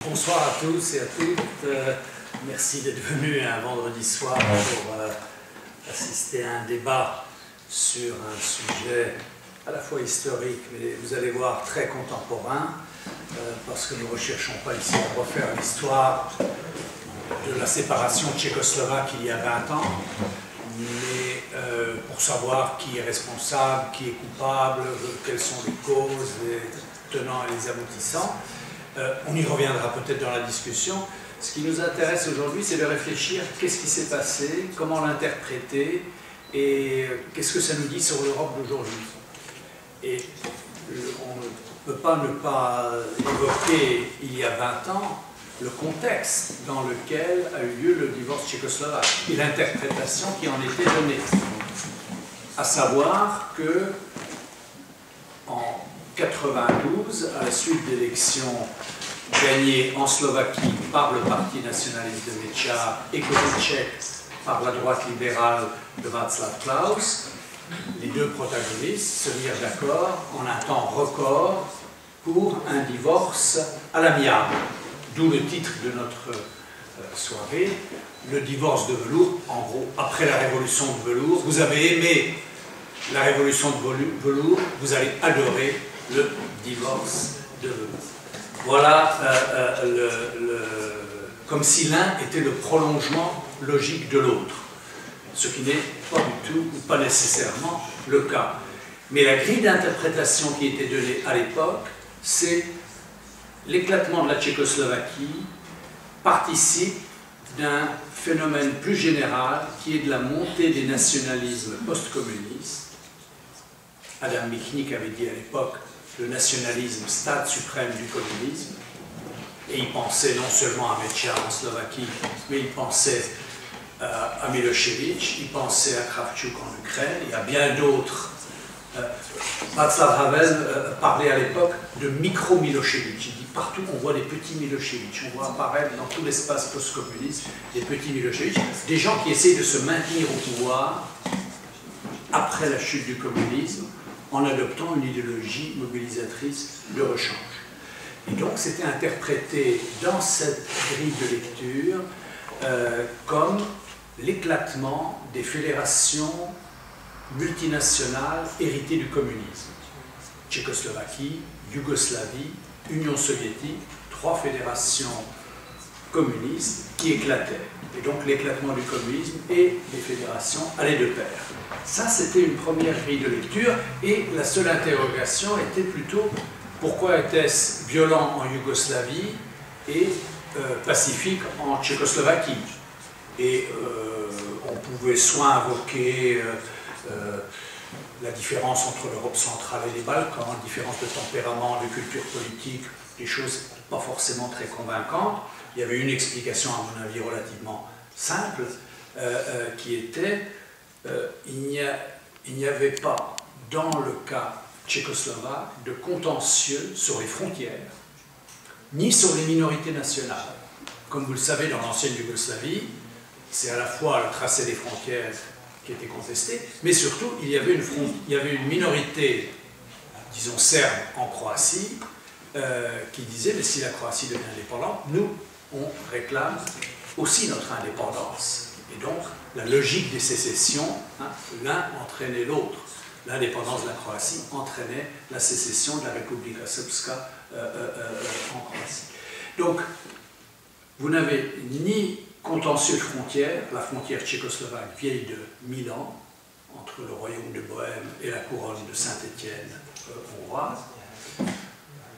Bonsoir à tous et à toutes. Merci d'être venus un vendredi soir pour assister à un débat sur un sujet à la fois historique, mais vous allez voir très contemporain, parce que nous ne recherchons pas ici à refaire l'histoire de la séparation tchécoslovaque il y a 20 ans, mais pour savoir qui est responsable, qui est coupable, quelles sont les causes, les tenants et les aboutissants. On y reviendra peut-être dans la discussion. Ce qui nous intéresse aujourd'hui, c'est de réfléchir qu'est-ce qui s'est passé, comment l'interpréter et qu'est-ce que ça nous dit sur l'Europe d'aujourd'hui. Et on ne peut pas ne pas évoquer, il y a 20 ans, le contexte dans lequel a eu lieu le divorce tchécoslovaque et l'interprétation qui en était donnée. À savoir que en 92, à la suite d'élections gagnées en Slovaquie par le parti nationaliste de Mečiar et Koníček par la droite libérale de Václav Klaus, les deux protagonistes se mirent d'accord en un temps record pour un divorce à l'amiable. D'où le titre de notre soirée, le divorce de velours. En gros, après la révolution de velours, vous avez aimé la révolution de velours, vous allez adorer le divorce de velours. Voilà, comme si l'un était le prolongement logique de l'autre, ce qui n'est pas du tout, ou pas nécessairement, le cas. Mais la grille d'interprétation qui était donnée à l'époque, c'est l'éclatement de la Tchécoslovaquie participe d'un phénomène plus général qui est de la montée des nationalismes post-communistes. Adam Michnik avait dit à l'époque le nationalisme, stade suprême du communisme, et il pensait non seulement à Mečiar en Slovaquie, mais il pensait à Milošević, il pensait à Kravčuk en Ukraine, et à bien d'autres. Václav Havel parlait à l'époque de micro-Milošević. Il dit partout on voit des petits Milošević, on voit apparaître dans tout l'espace post-communiste des petits Milošević, des gens qui essayent de se maintenir au pouvoir après la chute du communisme, en adoptant une idéologie mobilisatrice de rechange. Et donc c'était interprété dans cette grille de lecture comme l'éclatement des fédérations multinationales héritées du communisme. Tchécoslovaquie, Yougoslavie, Union soviétique, trois fédérations communistes qui éclataient. Et donc l'éclatement du communisme et des fédérations allaient de pair. Ça, c'était une première grille de lecture, et la seule interrogation était plutôt pourquoi était-ce violent en Yougoslavie et pacifique en Tchécoslovaquie. Et on pouvait soit invoquer la différence entre l'Europe centrale et les Balkans, la différence de tempérament, de culture politique, des choses pas forcément très convaincantes. Il y avait une explication, à mon avis, relativement simple, qui était il n'y avait pas, dans le cas tchécoslovaque, de contentieux sur les frontières, ni sur les minorités nationales. Comme vous le savez, dans l'ancienne Yougoslavie, c'est à la fois le tracé des frontières qui était contesté, mais surtout, il y avait une minorité, disons serbe, en Croatie, qui disait, mais si la Croatie devient indépendante, nous, on réclame aussi notre indépendance. Et donc, la logique des sécessions, hein, l'un entraînait l'autre. L'indépendance de la Croatie entraînait la sécession de la Republika Srpska en Croatie. Donc, vous n'avez ni contentieux de frontières, la frontière tchécoslovaque vieille de 1000 ans, entre le royaume de Bohême et la couronne de Saint-Étienne hongroise,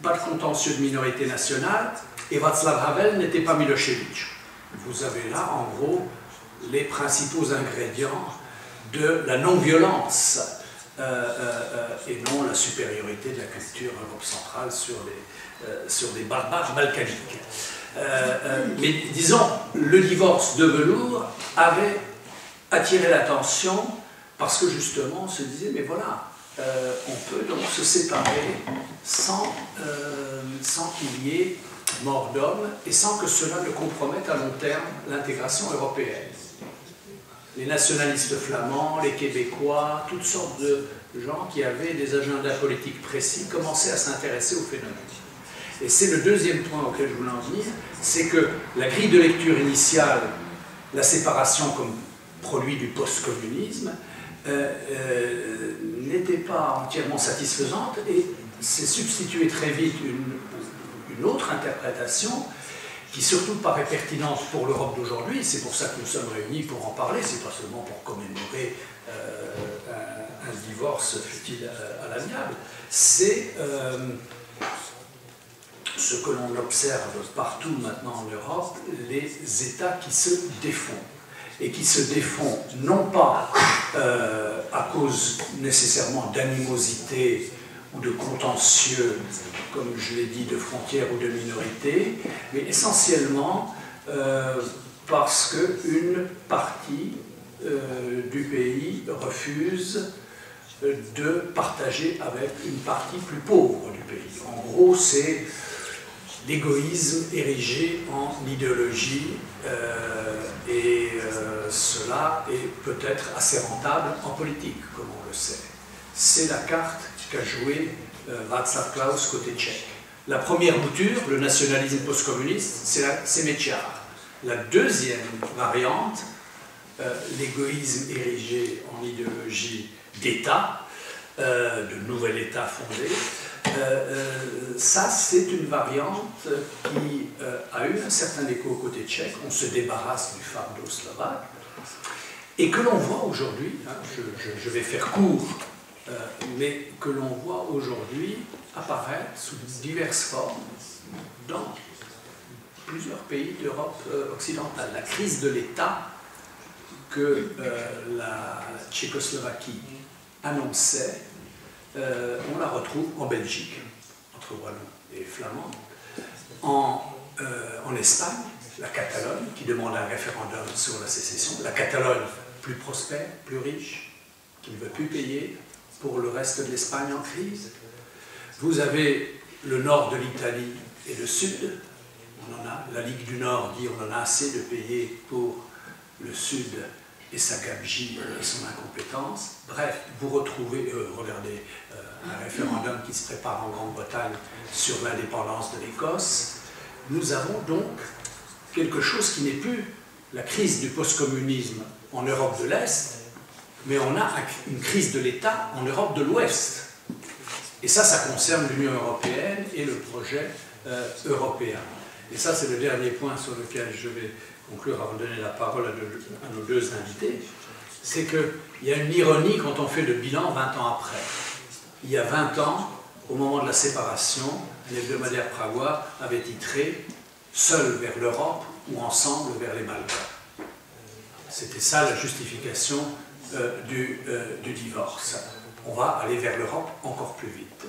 pas de contentieux de minorité nationale, et Václav Havel n'était pas Milošević. Vous avez là, en gros, les principaux ingrédients de la non-violence et non la supériorité de la culture Europe centrale sur les barbares balkaniques. Mais disons, le divorce de velours avait attiré l'attention parce que justement on se disait, mais voilà, on peut donc se séparer sans qu'il y ait mort d'homme et sans que cela ne compromette à long terme l'intégration européenne. Les nationalistes flamands, les Québécois, toutes sortes de gens qui avaient des agendas politiques précis commençaient à s'intéresser au phénomène. Et c'est le deuxième point auquel je voulais en venir, c'est que la grille de lecture initiale, la séparation comme produit du post-communisme, n'était pas entièrement satisfaisante et s'est substituée très vite une autre interprétation qui surtout paraît pertinente pour l'Europe d'aujourd'hui. C'est pour ça que nous sommes réunis pour en parler, c'est pas seulement pour commémorer un divorce fut-il à l'amiable, c'est ce que l'on observe partout maintenant en Europe, les États qui se défont. Et qui se défont non pas à cause nécessairement d'animosité ou de contentieux, comme je l'ai dit, de frontières ou de minorités, mais essentiellement parce qu'une partie du pays refuse de partager avec une partie plus pauvre du pays. En gros, c'est l'égoïsme érigé en idéologie et cela est peut-être assez rentable en politique, comme on le sait. C'est la carte qu'a jouée Václav Klaus côté tchèque. La première mouture, le nationalisme post-communiste, c'est Mečiar. La deuxième variante, l'égoïsme érigé en idéologie d'État, de nouvel État fondé, ça c'est une variante qui a eu un certain écho côté tchèque. On se débarrasse du fardeau slovaque et que l'on voit aujourd'hui, hein, je vais faire court, mais que l'on voit aujourd'hui apparaître sous diverses formes dans plusieurs pays d'Europe occidentale. La crise de l'État que la Tchécoslovaquie annonçait, on la retrouve en Belgique, entre Wallons et Flamands, en Espagne, la Catalogne, qui demande un référendum sur la sécession, la Catalogne plus prospère, plus riche, qui ne veut plus payer pour le reste de l'Espagne en crise. Vous avez le nord de l'Italie et le sud, la Ligue du Nord dit on en a assez de payer pour le sud et sa gabegie et son incompétence. Bref, vous retrouvez, regardez, un référendum qui se prépare en Grande-Bretagne sur l'indépendance de l'Écosse. Nous avons donc quelque chose qui n'est plus la crise du post-communisme en Europe de l'Est, mais on a une crise de l'État en Europe de l'Ouest. Et ça concerne l'Union européenne et le projet européen. Et ça, c'est le dernier point sur lequel je vais conclure avant de donner la parole à nos deux invités. C'est qu'il y a une ironie quand on fait le bilan 20 ans après. Il y a 20 ans, au moment de la séparation, l'hebdomadaire pragois avait titré « Seul vers l'Europe ou ensemble vers les Balkans ». C'était ça la justification du divorce. On va aller vers l'Europe encore plus vite.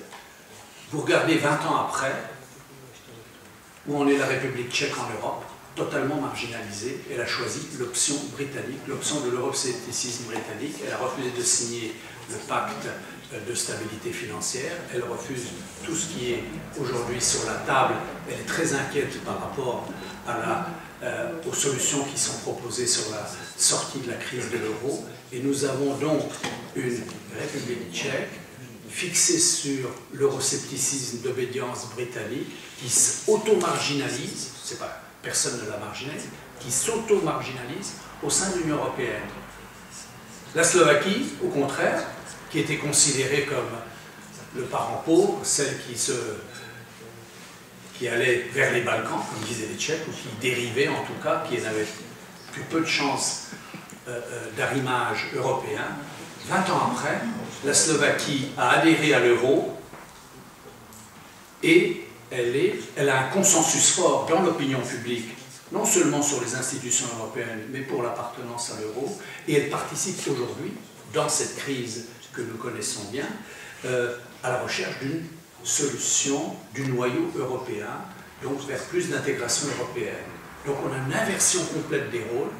Vous regardez 20 ans après, où en est la République tchèque en Europe, totalement marginalisée. Elle a choisi l'option britannique, l'option de l'euroscepticisme britannique. Elle a refusé de signer le pacte de stabilité financière. Elle refuse tout ce qui est aujourd'hui sur la table. Elle est très inquiète par rapport aux solutions qui sont proposées sur la sortie de la crise de l'euro. Et nous avons donc une République tchèque fixée sur l'euroscepticisme d'obédience britannique qui s'auto-marginalise, personne ne la marginalise, qui s'auto-marginalise au sein de l'Union européenne. La Slovaquie, au contraire, qui était considérée comme le parent pauvre, celle qui allait vers les Balkans, comme disaient les Tchèques, ou qui dérivait en tout cas, qui n'avait plus peu de chances d'arrimage européen. 20 ans après, la Slovaquie a adhéré à l'euro et elle a un consensus fort dans l'opinion publique, non seulement sur les institutions européennes, mais pour l'appartenance à l'euro, et elle participe aujourd'hui, dans cette crise que nous connaissons bien, à la recherche d'une solution du noyau européen, donc vers plus d'intégration européenne. Donc on a une inversion complète des rôles,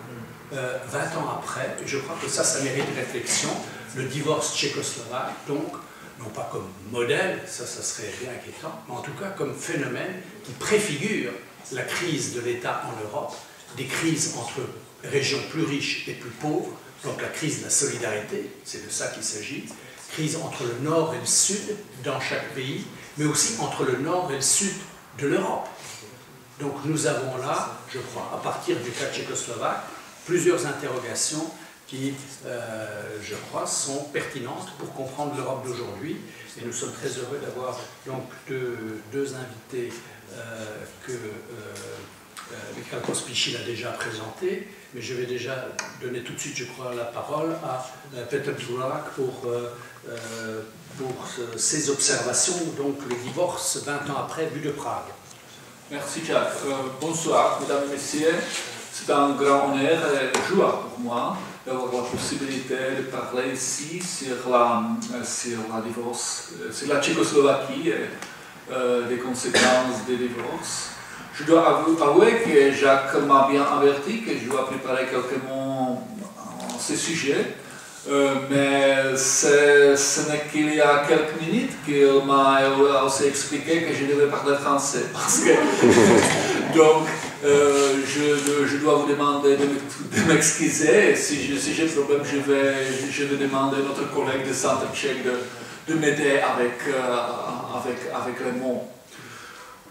20 ans après, et je crois que ça mérite réflexion. Le divorce tchécoslovaque, donc, non pas comme modèle, ça serait bien inquiétant, mais en tout cas comme phénomène qui préfigure la crise de l'État en Europe, des crises entre régions plus riches et plus pauvres, donc la crise de la solidarité, c'est de ça qu'il s'agit, crise entre le nord et le sud dans chaque pays, mais aussi entre le nord et le sud de l'Europe. Donc nous avons là, je crois, à partir du cas tchécoslovaque, plusieurs interrogations qui, je crois, sont pertinentes pour comprendre l'Europe d'aujourd'hui. Et nous sommes très heureux d'avoir donc deux invités que Michal Pospíšil a déjà présentés. Mais je vais déjà donner tout de suite, je crois, la parole à Petr Dvořák pour ses observations, donc le divorce 20 ans après, vu de Prague. Merci Jacques. Bonsoir, mesdames et messieurs. C'est un grand honneur et joie pour moi d'avoir la possibilité de parler ici sur la divorce, sur la Tchécoslovaquie et des conséquences des divorces. Je dois avouer que Jacques m'a bien averti que je dois préparer quelques mots à ce sujet, mais ce n'est qu'il y a quelques minutes qu'il m'a aussi expliqué que je devais parler français. Parce que, donc, je dois vous demander de m'excuser. Si j'ai un problème, je vais demander à notre collègue de Centre Tchèque de m'aider avec les mots.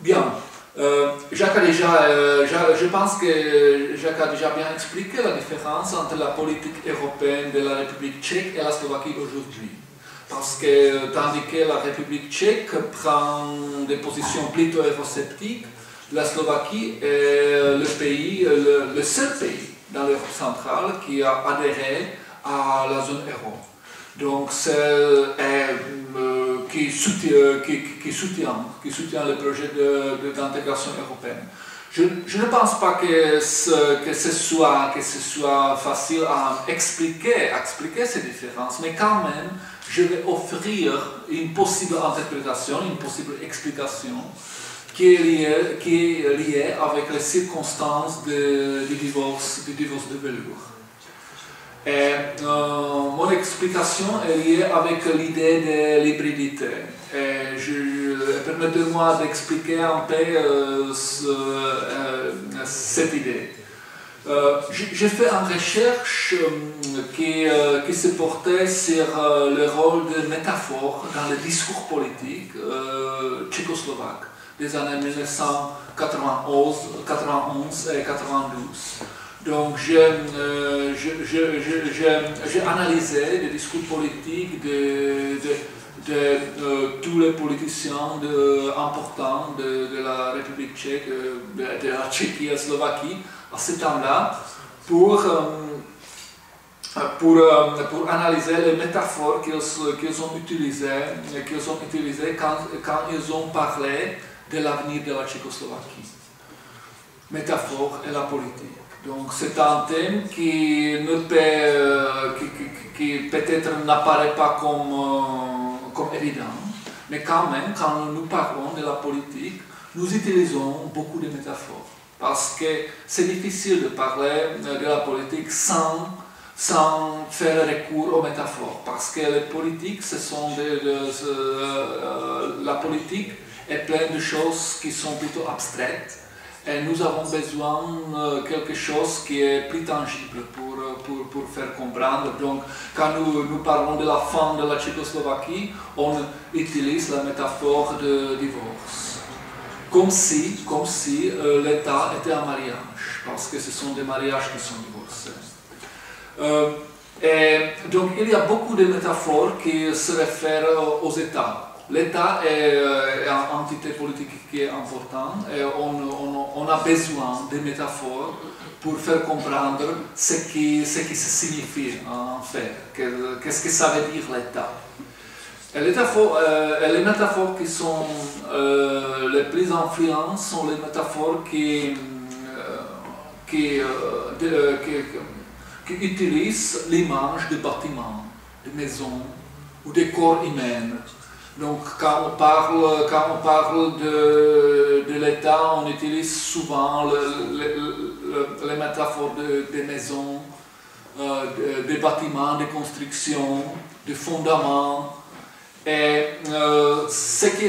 Bien. Je pense que Jacques a déjà bien expliqué la différence entre la politique européenne de la République tchèque et la Slovaquie aujourd'hui. Parce que tandis que la République tchèque prend des positions plutôt eurosceptiques, la Slovaquie est le seul pays dans l'Europe centrale qui a adhéré à la zone euro. Donc, qui soutient le projet d'intégration européenne. Je ne pense pas que ce soit facile à expliquer ces différences, mais quand même, je vais offrir une possible interprétation, une possible explication qui est liée avec les circonstances du divorce de velours. Et mon explication est liée avec l'idée de l'hybridité. Permettez-moi d'expliquer un peu cette idée. J'ai fait une recherche qui se portait sur le rôle de métaphore dans le discours politique tchécoslovaque des années 1991 et 1992. Donc, j'ai analysé les discours politiques de tous les politiciens importants de la République tchèque, de la Tchéquie et de la Slovaquie à ce temps-là pour analyser les métaphores qu'ils ont utilisées quand ils ont parlé de l'avenir de la Tchécoslovaquie. Métaphore et la politique. Donc c'est un thème qui peut-être n'apparaît pas comme évident, mais quand même, quand nous parlons de la politique, nous utilisons beaucoup de métaphores. Parce que c'est difficile de parler de la politique sans faire recours aux métaphores. Parce que les politiques, la politique est pleine de choses qui sont plutôt abstraites. Et nous avons besoin de quelque chose qui est plus tangible pour faire comprendre. Donc, quand nous parlons de la fin de la Tchécoslovaquie, on utilise la métaphore de divorce. Comme si l'État était un mariage, parce que ce sont des mariages qui sont divorcés. Et donc, il y a beaucoup de métaphores qui se réfèrent aux États. L'État est une entité politique qui est importante et on a besoin de métaphores pour faire comprendre ce qui se signifie en fait, qu'est-ce que ça veut dire l'État. Et les métaphores qui sont les plus influentes sont les métaphores qui utilisent l'image de bâtiments, de maisons ou de corps humains. Donc, quand on parle de l'État, on utilise souvent les métaphores des maisons, des bâtiments, des constructions, des fondements. Et ce qui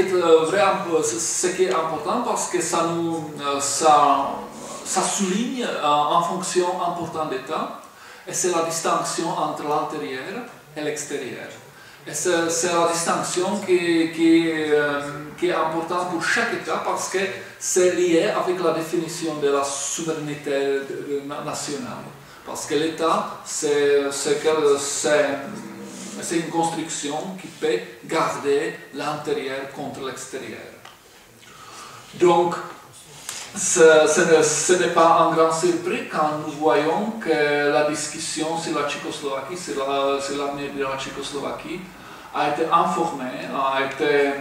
est important parce que ça souligne une fonction importante d'État, et c'est la distinction entre l'intérieur et l'extérieur. Et c'est la distinction qui est importante pour chaque État parce que c'est lié avec la définition de la souveraineté nationale. Parce que l'État, c'est une construction qui peut garder l'intérieur contre l'extérieur. Donc, ce n'est pas un grand surpris quand nous voyons que la discussion sur la Tchécoslovaquie, sur l'avenir de la Tchécoslovaquie, a été informée, a été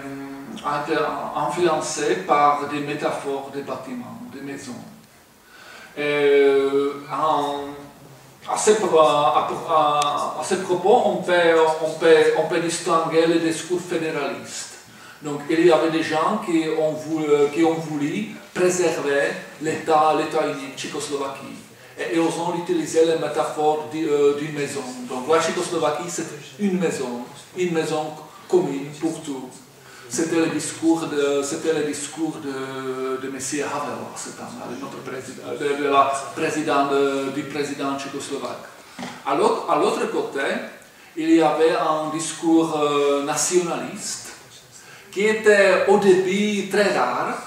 influencée par des métaphores de bâtiments, de maisons. À ce propos, on peut distinguer le discours fédéraliste. Donc, il y avait des gens qui ont voulu préserver l'État unique Tchécoslovaquie. Et ils ont utilisé la métaphore d'une maison. Donc, la Tchécoslovaquie, c'est une maison commune pour tout. C'était le discours de M. Havel, du président tchécoslovaque. À l'autre côté, il y avait un discours nationaliste qui était au début très rare,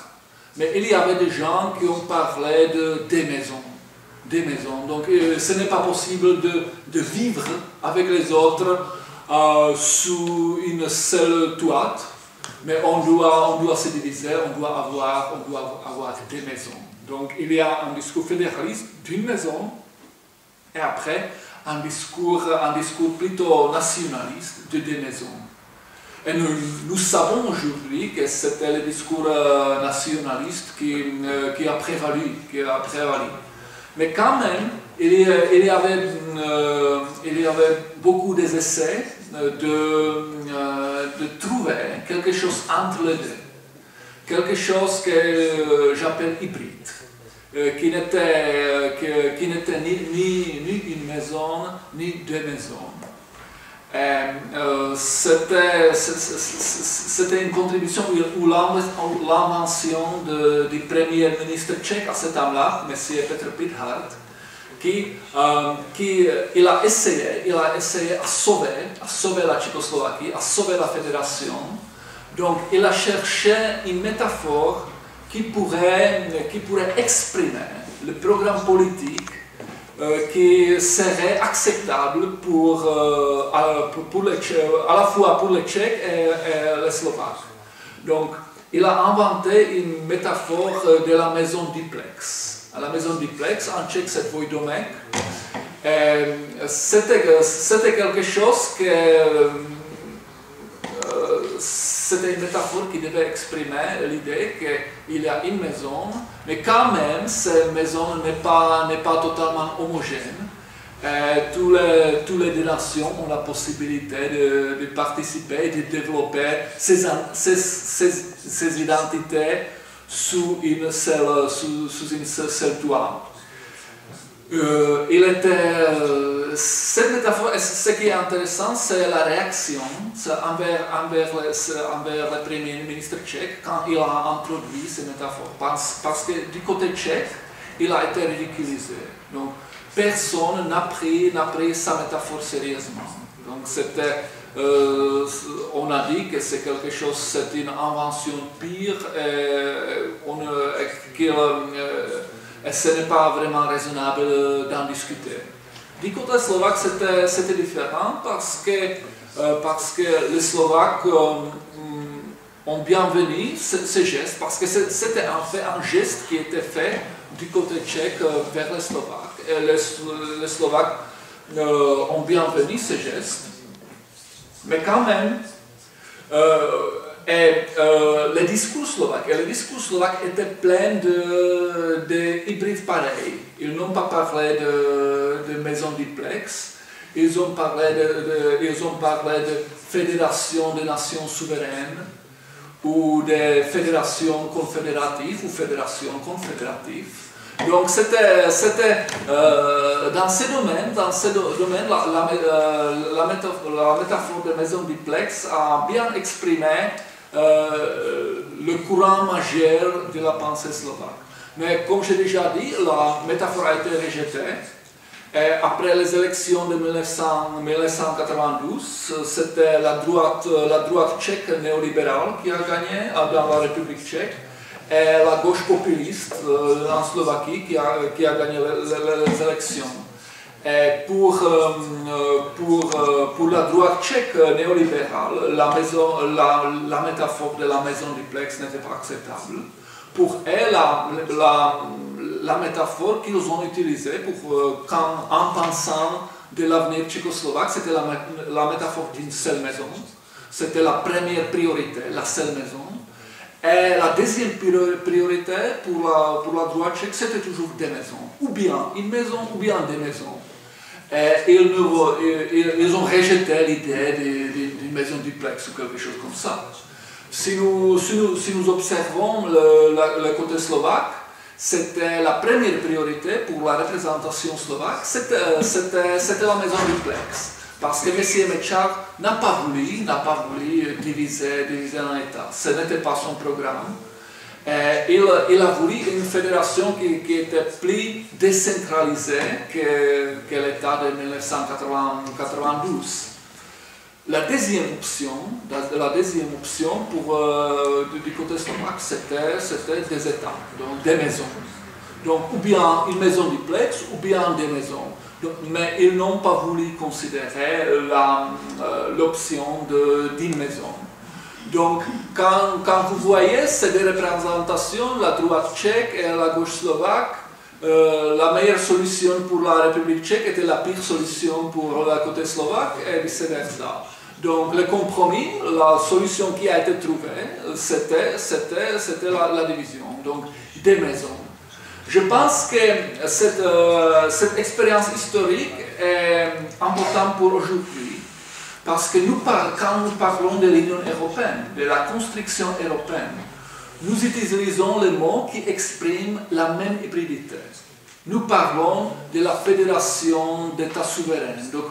mais il y avait des gens qui ont parlé des maisons. Donc ce n'est pas possible de vivre avec les autres sous une seule toite, mais on doit se diviser, on doit avoir des maisons. Donc il y a un discours fédéraliste d'une maison, et après un discours plutôt nationaliste de deux maisons. Et nous savons aujourd'hui que c'était le discours nationaliste qui a prévalu. Mais quand même, il y avait beaucoup d'essais de trouver quelque chose entre les deux. Quelque chose que j'appelle hybride, qui n'était ni une maison, ni deux maisons. C'était une contribution ou l'invention du premier ministre tchèque à ce temps-là, M. Petr Pithard, qui il a essayé à sauver la Tchécoslovaquie, à sauver la fédération. Donc il a cherché une métaphore qui pourrait exprimer le programme politique qui serait acceptable à la fois pour les Tchèques et les Slovaques. Donc, il a inventé une métaphore de la maison duplex. La maison duplex, en tchèque, c'est dvojdomek. C'était quelque chose c'était une métaphore qui devait exprimer l'idée qu'il y a une maison, mais quand même, cette maison n'est pas totalement homogène. Toutes les nations ont la possibilité de participer et de développer ces identités sous une seule toile. Cette métaphore, ce qui est intéressant, c'est la réaction envers le premier ministre tchèque quand il a introduit cette métaphore. Parce que du côté tchèque, il a été ridiculisé. Donc, personne n'a pris sa métaphore sérieusement. Donc, on a dit que c'est quelque chose, c'est une invention pire et ce n'est pas vraiment raisonnable d'en discuter. Du côté slovaque, c'était différent parce que les Slovaques ont bienvenu ce geste, parce que c'était en fait un geste qui était fait du côté tchèque vers les Slovaques. Et les Slovaques ont bienvenu ce geste, mais quand même, le discours slovaque était plein de hybrides pareils. Ils n'ont pas parlé de maisons duplex, ils ont parlé de fédération de nations souveraines, ou de fédérations confédératives, ou fédérations confédératives. Donc c'était dans ce domaine, la métaphore de maison duplex a bien exprimé le courant majeur de la pensée slovaque. Mais comme j'ai déjà dit, la métaphore a été rejetée Et après les élections de 1992, c'était la droite tchèque néolibérale qui a gagné dans la République tchèque et la gauche populiste en Slovaquie qui a gagné les élections. Et pour la droite tchèque néolibérale, la métaphore de la maison duplex n'était pas acceptable. Pour elle, la métaphore qu'ils ont utilisée en pensant de l'avenir tchécoslovaque, c'était la métaphore d'une seule maison. C'était la première priorité, la seule maison. Et la deuxième priorité pour la droite tchèque, c'était toujours des maisons. Ou bien une maison, ou bien des maisons. Et ils ont rejeté l'idée d'une maison duplex ou quelque chose comme ça. Si nous observons le côté slovaque, c'était la première priorité pour la représentation slovaque, c'était la maison duplex. Parce que M. Mečiar n'a pas voulu diviser un État. Ce n'était pas son programme. Il a voulu une fédération qui était plus décentralisée que l'État de 1992. La deuxième option du côté slovaque, c'était des États, donc des maisons. Donc, ou bien une maison duplex, ou bien des maisons. Donc, mais ils n'ont pas voulu considérer l'option d'une maison. Donc, quand vous voyez ces deux représentations, la droite tchèque et la gauche slovaque, la meilleure solution pour la République tchèque était la pire solution pour la côté slovaque et vice-versa. Donc, le compromis, la solution qui a été trouvée, c'était la division, donc des maisons. Je pense que cette expérience historique est importante pour aujourd'hui, parce que quand nous parlons de l'Union européenne, de la construction européenne, nous utilisons les mots qui expriment la même hybridité. Nous parlons de la fédération d'États souverains. Donc,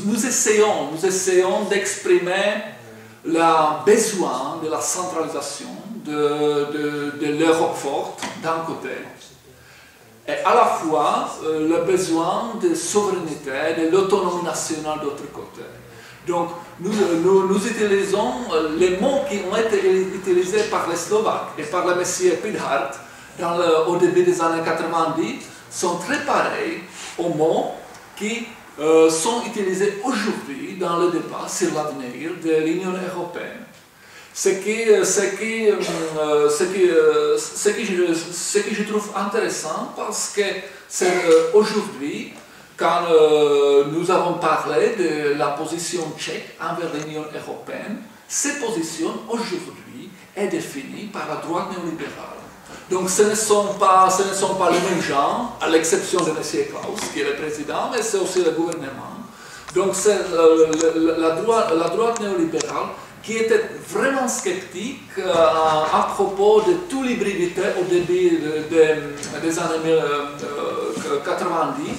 nous essayons d'exprimer le besoin de la centralisation de l'Europe forte d'un côté, et à la fois le besoin de souveraineté, de l'autonomie nationale d'autre côté. Donc nous utilisons les mots qui ont été utilisés par les Slovaques et par le monsieur Pithart au début des années 90 sont très pareils aux mots qui sont utilisés aujourd'hui dans le débat sur l'avenir de l'Union européenne. Ce que je trouve intéressant, parce que aujourd'hui, quand nous avons parlé de la position tchèque envers l'Union européenne, cette position aujourd'hui est définie par la droite néolibérale. Donc ce ne sont pas les mêmes gens, à l'exception de M. Klaus, qui est le président, mais c'est aussi le gouvernement. Donc c'est la droite néolibérale qui était vraiment sceptique à propos de toute l'hybridité au début des années 90.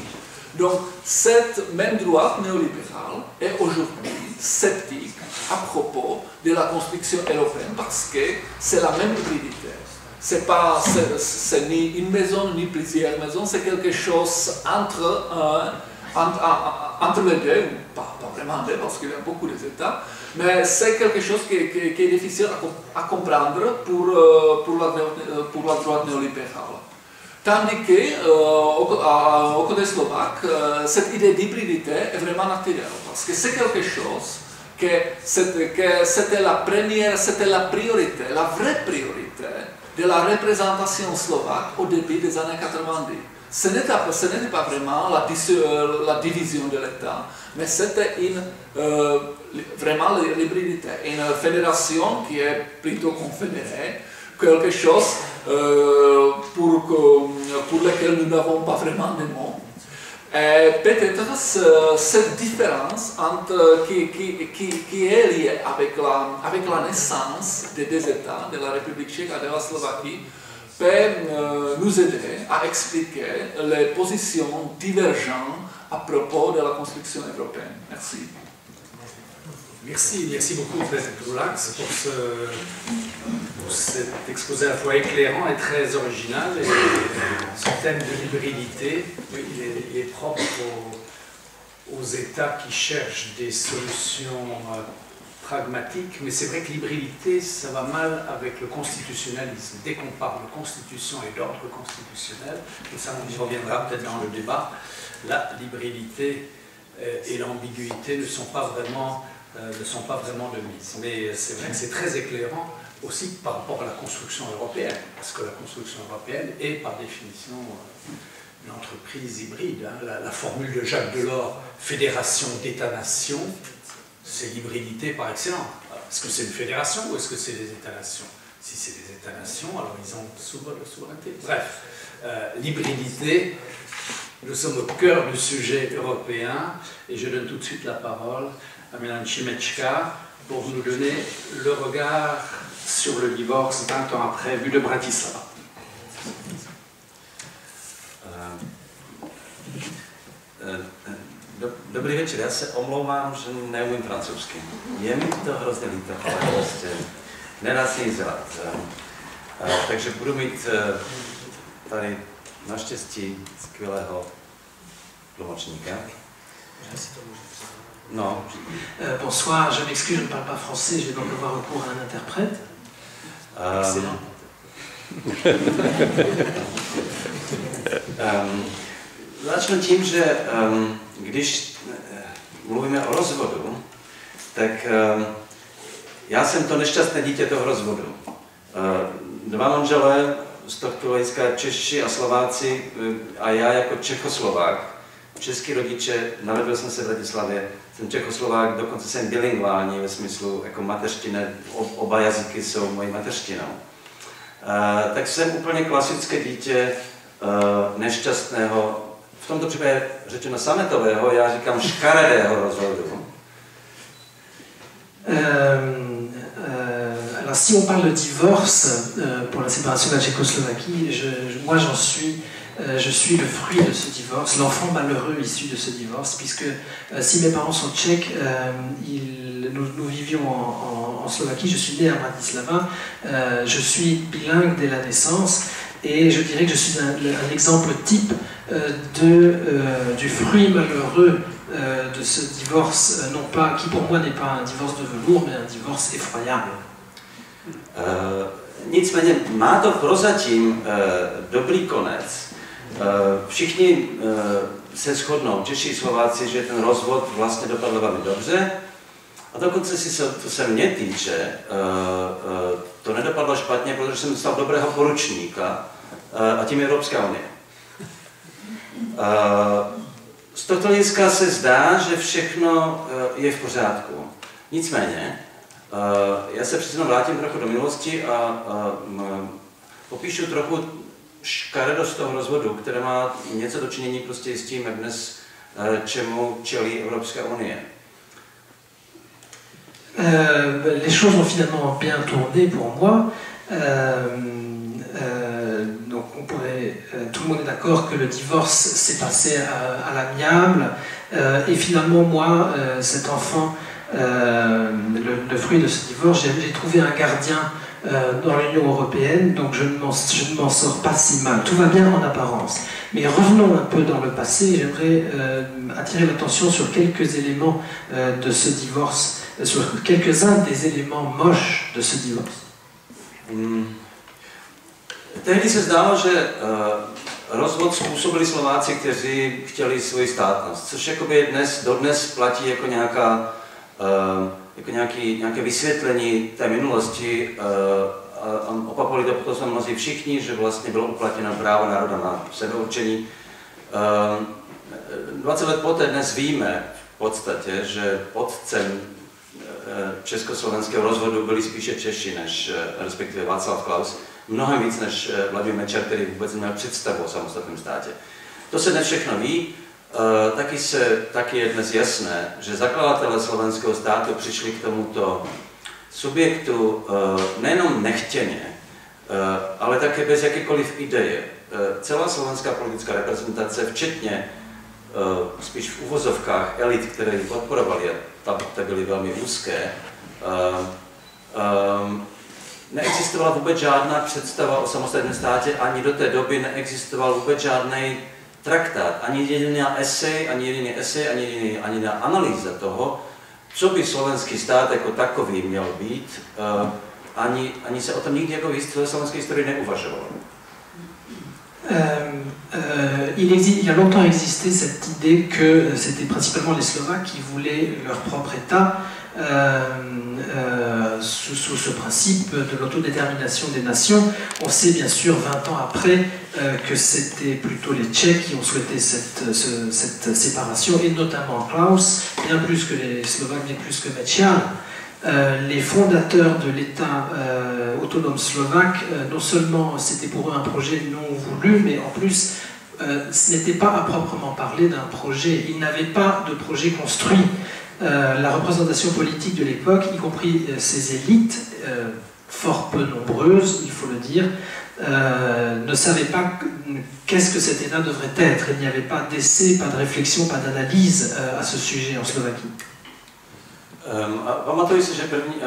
Donc cette même droite néolibérale est aujourd'hui sceptique à propos de la construction européenne, parce que c'est la même hybridité. C'est ni une maison ni plusieurs maisons, c'est quelque chose entre les deux, pas vraiment deux, parce qu'il y a beaucoup d'États, mais c'est quelque chose qui est difficile à comprendre pour la droite néolibérale. Tandis qu'au côté slovaque, cette idée d'hybridité est vraiment naturelle, parce que c'est quelque chose que c'était la priorité, la vraie priorité de la représentation slovaque au début des années 90. Ce n'était pas vraiment la division de l'État, mais c'était vraiment l'hybridité, une fédération qui est plutôt confédérée, quelque chose pour lequel nous n'avons pas vraiment de mots. Et peut-être cette différence qui est liée avec la naissance des deux États, de la République tchèque et de la Slovaquie, peut nous aider à expliquer les positions divergentes à propos de la construction européenne. Merci. Merci beaucoup, Frédéric Roulax, pour ce pour cet exposé à la fois éclairant et très original. Et ce thème de l'hybridité, il est propre aux États qui cherchent des solutions pragmatiques, mais c'est vrai que l'hybridité, ça va mal avec le constitutionnalisme. Dès qu'on parle de constitution et d'ordre constitutionnel, et ça on y reviendra peut-être dans le débat, là, l'hybridité et l'ambiguïté ne sont pas vraiment de mise. Mais c'est vrai que c'est très éclairant aussi par rapport à la construction européenne, parce que la construction européenne est par définition une entreprise hybride. Hein. La formule de Jacques Delors, fédération d'États-nations, c'est l'hybridité par excellence. Est-ce que c'est une fédération ou est-ce que c'est des États-nations? Si c'est des États-nations, alors ils ont souveraineté. Bref, l'hybridité, nous sommes au cœur du sujet européen et je donne tout de suite la parole à Milan Šimečka pour nous donner le regard sur le divorce 20 ans après, vu de Bratislava. Dobrý večer, já se omlouvám, že neumím francouzsky. Je mi to hrozně líto, ale prostě nedá se nic dělat. Takže budu mít tady naštěstí skvělého tlumočníka. Non. Bonsoir, je m'excuse, je ne parle pas français, je vais donc avoir recours à un interprète. Excellent. Začnu tím, že když mluvíme o rozvodu, tak já jsem to nešťastné dítě toho rozvodu. Dva manželé z tohto hlediska Češi a Slováci a já jako Čechoslovák, český rodiče, narodil jsem se v Bratislavě, jsem Čechoslovák, dokonce jsem bilingvální ve smyslu jako mateřština, oba jazyky jsou mojí mateřštinou. Tak jsem úplně klasické dítě nešťastného, v tomto případě řečeno sametového, já říkám škaredého rozvodu. Alors si on parle de divorce pour la séparation de la Tchécoslovaquie, moi je suis le fruit de ce divorce, l'enfant malheureux issu de ce divorce, puisque si mes parents sont tchèques, nous vivions en Slovaquie, je suis né à Bratislava, je suis bilingue dès la naissance, et je dirais que je suis un exemple type du fruit malheureux de ce divorce, non pas, qui pour moi n'est pas un divorce de velours, mais un divorce effroyable. Nicméně má to prozatím dobrý konec. Všichni se shodnou, Češi i Slováci, že ten rozvod vlastně dopadl velmi dobře. A dokonce co se mě týče, to nedopadlo špatně, protože jsem dostal dobrého poručníka a tím je Evropská unie. Z tohoto hlediska se zdá, že všechno je v pořádku. Nicméně, já se přece vrátím trochu do minulosti a popíšu trochu škaredost toho rozvodu, které má něco dočinění prostě s tím, jak dnes čemu čelí Evropská unie. Les choses ont finalement bien tourné pour moi. Donc on pourrait, tout le monde est d'accord que le divorce s'est passé à l'amiable. Et finalement, moi, cet enfant, le fruit de ce divorce, j'ai trouvé un gardien dans l'Union européenne, donc je ne m'en sors pas si mal. Tout va bien en apparence. Mais revenons un peu dans le passé. J'aimerais attirer l'attention sur quelques éléments de ce divorce, sur quelques-uns des éléments moches de ce divorce. Tehdy se zdálo, že rozvod způsobili Slováci, kteří chtěli svoji státnost, což jakoby dodnes platí jako nějaké vysvětlení té minulosti a opakovali to potom mnozí všichni, že vlastně bylo uplatněno právo národa na sebeurčení. 20 let poté dnes víme v podstatě, že otcem československého rozvodu byli spíše Češi, respektive Václav Klaus, mnohem víc než Vladimír Mečiar, který vůbec neměl představu o samostatném státě. To se dnes všechno ví. Taky je dnes jasné, že zakladatelé slovenského státu přišli k tomuto subjektu nejenom nechtěně, ale také bez jakékoliv ideje. Celá slovenská politická reprezentace, včetně spíš v uvozovkách elit, které ji podporovali, a tam byly velmi úzké, neexistovala vůbec žádná představa o samostatném státě, ani do té doby neexistoval vůbec žádný traktát, ani jediná esej, ani jediná analýza toho, co by slovenský stát jako takový měl být, ani se o tom nikdy jako v slovenské historii neuvažovalo. Il y a longtemps existé cette idée que c'était principalement les Slovaques qui voulaient leur propre État sous ce principe de l'autodétermination des nations. On sait bien sûr 20 ans après que c'était plutôt les Tchèques qui ont souhaité cette séparation, et notamment Klaus, bien plus que les Slovaques, bien plus que Mečiar. Les fondateurs de l'État autonome slovaque, non seulement c'était pour eux un projet non voulu, mais en plus ce n'était pas à proprement parler d'un projet. Ils n'avaient pas de projet construit. La représentation politique de l'époque, y compris ces élites, fort peu nombreuses, il faut le dire, ne savaient pas qu'est-ce que cet État devrait être. Il n'y avait pas d'essai, pas de réflexion, pas d'analyse à ce sujet en Slovaquie. Pamatuju si, že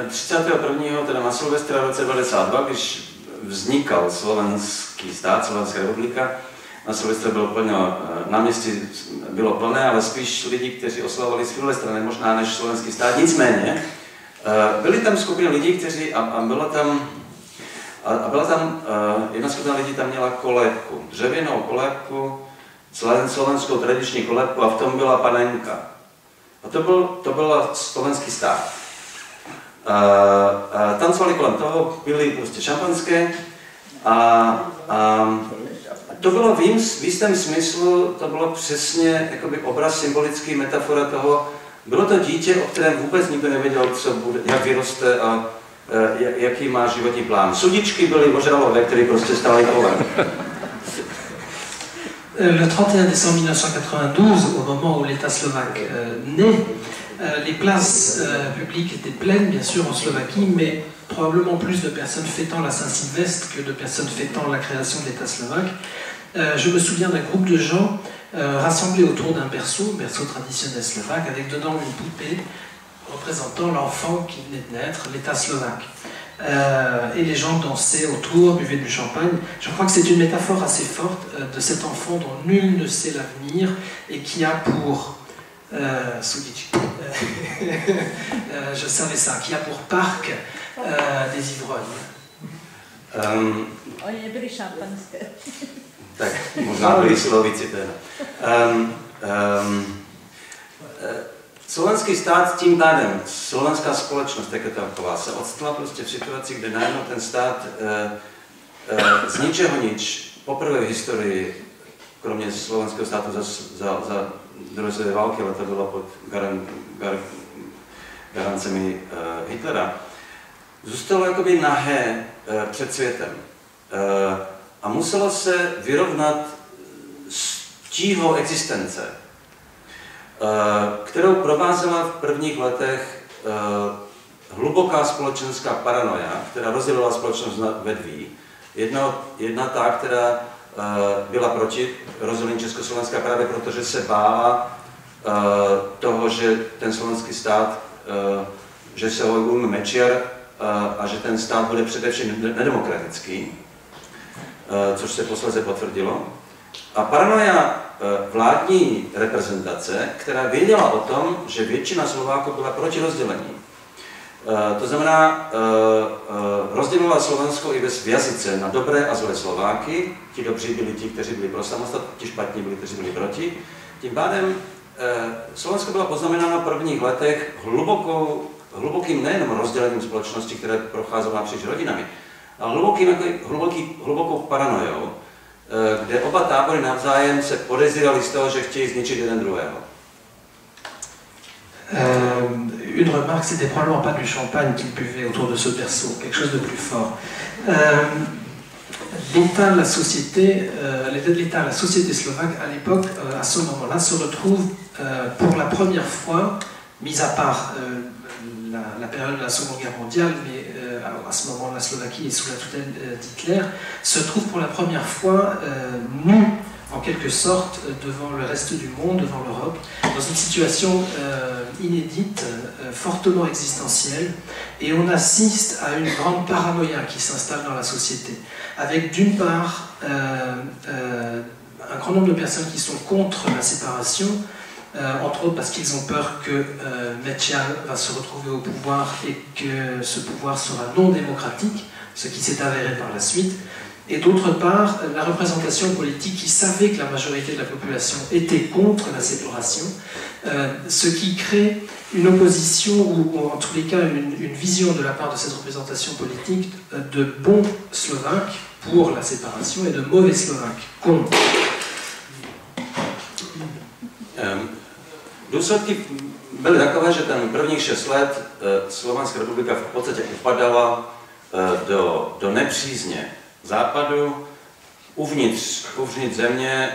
31. teda na Silvestra v roce 1992, když vznikal slovenský stát, Slovenská republika, na Silvestra bylo plno, náměstí bylo plné, ale spíš lidi, kteří oslavovali Silvestra, možná než slovenský stát. Nicméně, byly tam skupiny lidí, kteří, a byla tam jedna skupina lidí tam měla kolébku, dřevěnou kolébku, slovenskou tradiční kolébku, a v tom byla panenka. A to byl slovenský stát. Tancovali kolem toho, pili prostě šampanské a to bylo v jistém smyslu, to bylo přesně jakoby obraz symbolický, metafora toho. Bylo to dítě, o kterém vůbec nikdo nevěděl, co bude, jak vyroste a jaký má životní plán. Sudičky byly ožralové, které prostě stály kolem. Le 31 décembre 1992, au moment où l'État slovaque naît, les places publiques étaient pleines, bien sûr, en Slovaquie, mais probablement plus de personnes fêtant la Saint-Sylvestre que de personnes fêtant la création de l'État slovaque. Je me souviens d'un groupe de gens rassemblés autour d'un berceau traditionnel slovaque, avec dedans une poupée représentant l'enfant qui venait de naître, l'État slovaque. Et les gens dansaient autour, buvaient du champagne. Je crois que c'est une métaphore assez forte de cet enfant dont nul ne sait l'avenir et qui a pour je savais ça, qui a pour parc des ivrognes. Oni nebyli šampanské. Tak, možná byli Slovíci teda. Slovenský stát tím pádem, slovenská společnost jako taková, se odstala prostě v situaci, kde najednou ten stát z ničeho nič, poprvé v historii, kromě slovenského státu za druhé světové války, ale to bylo pod garancemi Hitlera, zůstalo jakoby nahé před světem. A muselo se vyrovnat s tíhou existence, kterou provázela v prvních letech hluboká společenská paranoia, která rozdělila společnost ve dví. Jedna ta, která byla proti rozdělení Československa právě protože se bála toho, že ten slovenský stát, že se ho ujme Mečiar a že ten stát bude především nedemokratický, což se posléze potvrdilo. A paranoia vládní reprezentace, která věděla o tom, že většina Slováků byla proti rozdělení. To znamená, rozdělila Slovensko i v jazyce na dobré a zlé Slováky. Ti dobří byli ti, kteří byli pro samostatnost, ti špatní byli, kteří byli proti. Tím pádem Slovensko bylo poznamenáno v prvních letech hlubokým nejenom rozdělením společnosti, které procházelo napříč rodinami, ale hlubokou paranojou, kde oba tábory navzájem se podezírali z toho, že chtějí zničit jeden druhého. Une remarque, c'était probablement pas du champagne qu'ils buvaient autour de ce berceau, quelque chose de plus fort. L'État, la société slovaque à l'époque, à ce moment-là, se retrouve pour la première fois, mis à part la période de la Seconde Guerre mondiale, mais à ce moment la Slovaquie est sous la tutelle d'Hitler, se trouve pour la première fois nue en quelque sorte devant le reste du monde, devant l'Europe, dans une situation inédite, fortement existentielle, et on assiste à une grande paranoïa qui s'installe dans la société, avec d'une part un grand nombre de personnes qui sont contre la séparation, entre autres parce qu'ils ont peur que Meccial va se retrouver au pouvoir et que ce pouvoir sera non démocratique, ce qui s'est avéré par la suite, et d'autre part la représentation politique qui savait que la majorité de la population était contre la séparation, ce qui crée une opposition ou en tous les cas une vision de la part de cette représentation politique de bons Slovaques pour la séparation et de mauvais Slovaques contre. Důsledky byly takové, že ten prvních 6 let Slovenská republika v podstatě upadala do nepřízně západu. Uvnitř země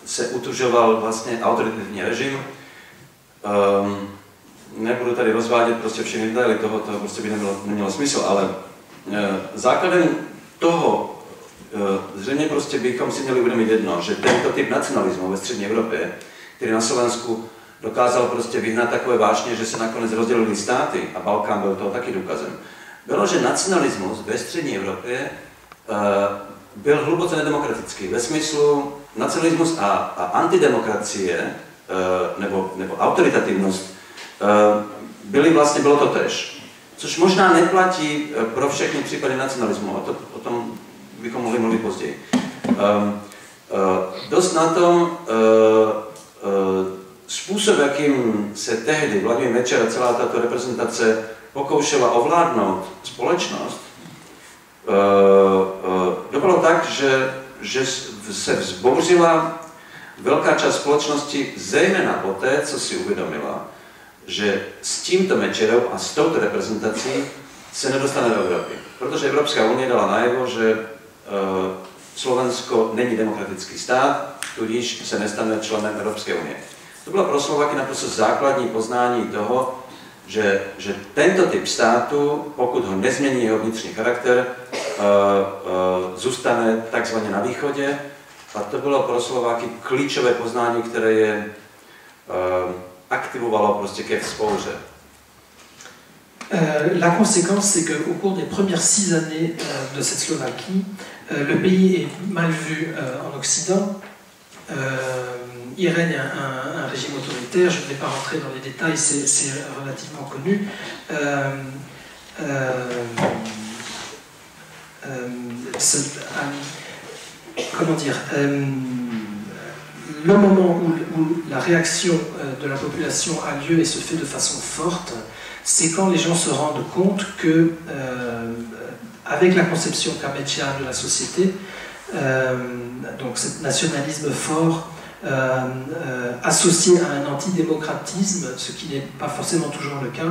se utužoval vlastně autoritativní režim. Nebudu tady rozvádět prostě všechny detaily, toho prostě by nemělo smysl, ale základem toho zřejmě prostě bychom si měli uvědomit jedno, že tento typ nacionalismu ve střední Evropě, který na Slovensku dokázal prostě vyhnat takové vášně, že se nakonec rozdělily státy, a Balkán byl toho taky důkazem, bylo, že nacionalismus ve střední Evropě byl hluboce nedemokratický. Ve smyslu nacionalismus a antidemokracie, nebo autoritativnost, bylo to též. Což možná neplatí pro všechny případy nacionalismu, o tom bychom mohli mluvit později. Dost na tom způsob, jakým se tehdy Vladimír Mečiar a celá tato reprezentace pokoušela ovládnout společnost, dopadlo tak, že se vzbouřila velká část společnosti, zejména poté, co si uvědomila, že s tímto Mečiarem a s touto reprezentací se nedostane do Evropy. Protože Evropská unie dala najevo, že Slovensko není demokratický stát, tudíž se nestane členem Evropské unie. To bylo pro Slováky naprosto základní poznání toho, že tento typ státu, pokud ho nezmění jeho vnitřní charakter, zůstane takzvaně na východě. A to bylo pro Slováky klíčové poznání, které je aktivovalo prostě ke vzpouře. La conséquence, c'est qu'au cours des premières 6 années de cette Slovaquie, le pays est mal vu en Occident. Il règne un régime autoritaire, je ne vais pas rentrer dans les détails, c'est relativement connu. Comment dire, le moment où la réaction de la population a lieu et se fait de façon forte, c'est quand les gens se rendent compte que, avec la conception qu'a Mecciar de la société, donc ce nationalisme fort, associé à un antidémocratisme, ce qui n'est pas forcément toujours le cas,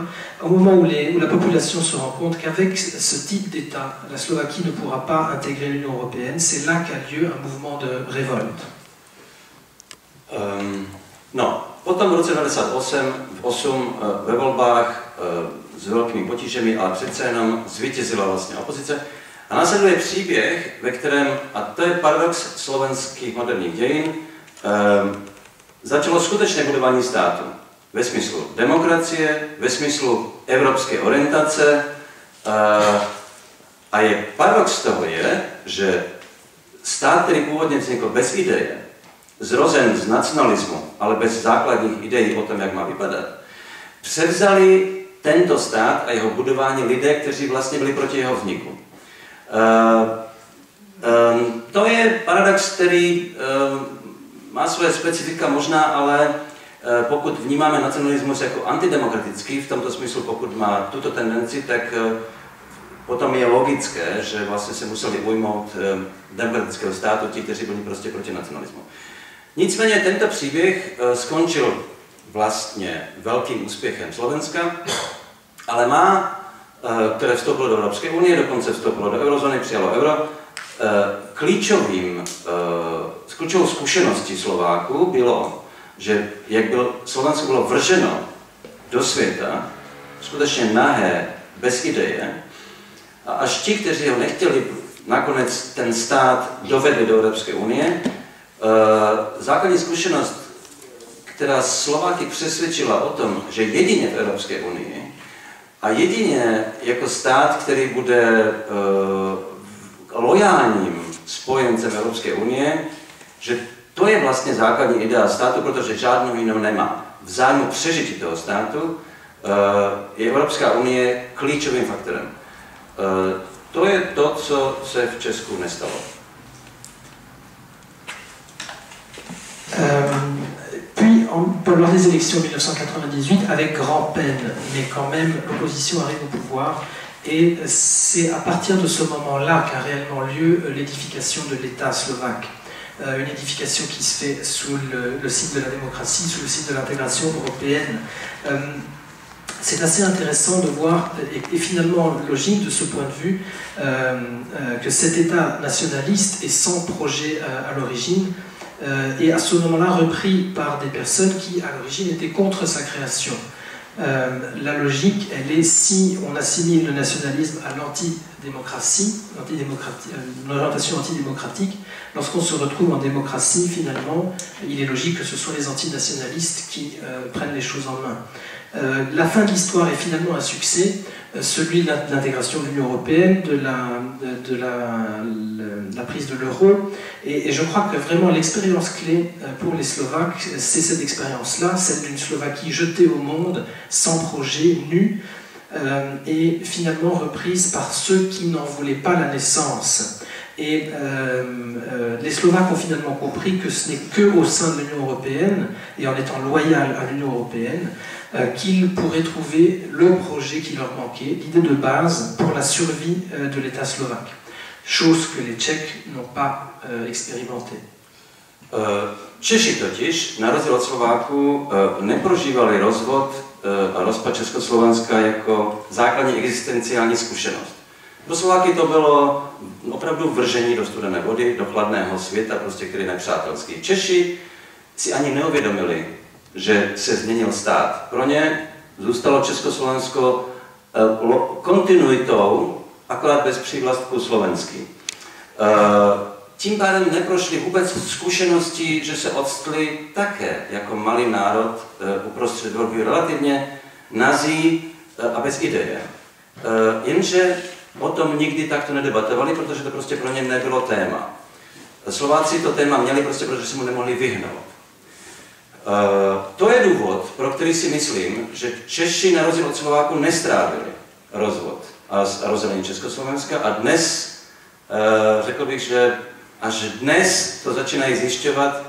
au moment où la population se rend compte qu'avec ce type d'État, la Slovaquie ne pourra pas intégrer l'Union européenne, c'est là qu'a lieu un mouvement de révolte. No, potom v roce 1998 ve volbách s velkými potížemi, ale přece jenom zvítězila vlastně opozice. A následuje příběh, ve kterém, a to je paradox slovenských moderních dějin, začalo skutečné budování státu ve smyslu demokracie, ve smyslu evropské orientace a paradox toho je, že stát, který původně vznikl bez ideje, zrozen z nacionalismu, ale bez základních ideí o tom, jak má vypadat, převzali tento stát a jeho budování lidé, kteří vlastně byli proti jeho vzniku. To je paradox, který má svoje specifika možná, ale pokud vnímáme nacionalismus jako antidemokratický, v tomto smyslu, pokud má tuto tendenci, tak potom je logické, že vlastně se museli ujmout demokratického státu ti, kteří byli prostě proti nacionalismu. Nicméně tento příběh skončil vlastně velkým úspěchem Slovenska, ale které vstoupilo do Evropské unie, dokonce vstoupilo do eurozóny, přijalo euro. Klíčovou zkušeností Slováků bylo, že Slovensko bylo vrženo do světa, skutečně nahé, bez ideje, a až ti, kteří ho nechtěli, nakonec ten stát dovedli do Evropské unie, základní zkušenost, která Slováky přesvědčila o tom, že jedině v Evropské unii a jedině jako stát, který bude lojálním spojencem Evropské unie, že to je vlastně základní idea státu, protože žádnou jinou nemá. V zájmu přežití toho státu je Evropská unie klíčovým faktorem. To je to, co se v Česku nestalo. Lors des élections 1998, avec grand-peine, mais quand même, l'opposition arrive au pouvoir. Et c'est à partir de ce moment-là qu'a réellement lieu l'édification de l'État slovaque. Une édification qui se fait sous le signe de la démocratie, sous le signe de l'intégration européenne. C'est assez intéressant de voir, et finalement logique de ce point de vue, que cet État nationaliste est sans projet à l'origine, et à ce moment-là repris par des personnes qui, à l'origine, étaient contre sa création. La logique, elle est si on assimile le nationalisme à l'antidémocratie, une orientation antidémocratique, lorsqu'on se retrouve en démocratie, finalement, il est logique que ce soit les antinationalistes qui prennent les choses en main. La fin de l'histoire est finalement un succès, celui de l'intégration de l'Union européenne, de la prise de l'euro, et je crois que vraiment l'expérience clé pour les Slovaques, c'est cette expérience-là, celle d'une Slovaquie jetée au monde, sans projet, nue, et finalement reprise par ceux qui n'en voulaient pas la naissance. Et les Slovaques ont finalement compris que ce n'est qu'au sein de l'Union européenne, et en étant loyal à l'Union européenne, qu'ils pourraient trouver le projet qui leur manquait, l'idée de base pour la survie de l'État slovaque. Chose que les Tchèques n'ont pas expérimentée. Češi totiž, na rozdíl od Slováků, neprožívali rozvod a rozpad Československa jako základní existenciální zkušenost. Pro Slováky to bylo opravdu vržení do studené vody, do chladného světa, prostě, který je nepřátelský. Češi si ani neuvědomili, že se změnil stát. Pro ně zůstalo Československo kontinuitou, akorát bez přívlastku slovenský. Tím pádem neprošli vůbec zkušenosti, že se odstli také jako malý národ uprostřed volby relativně nazí a bez ideje. Jenže o tom nikdy takto nedebatovali, protože to prostě pro ně nebylo téma. Slováci to téma měli prostě, protože se mu nemohli vyhnout. To je důvod, pro který si myslím, že Češi na rozdíl od Slováků nestrávili rozvod a rozdělení Československa a dnes, řekl bych, že až dnes to začínají zjišťovat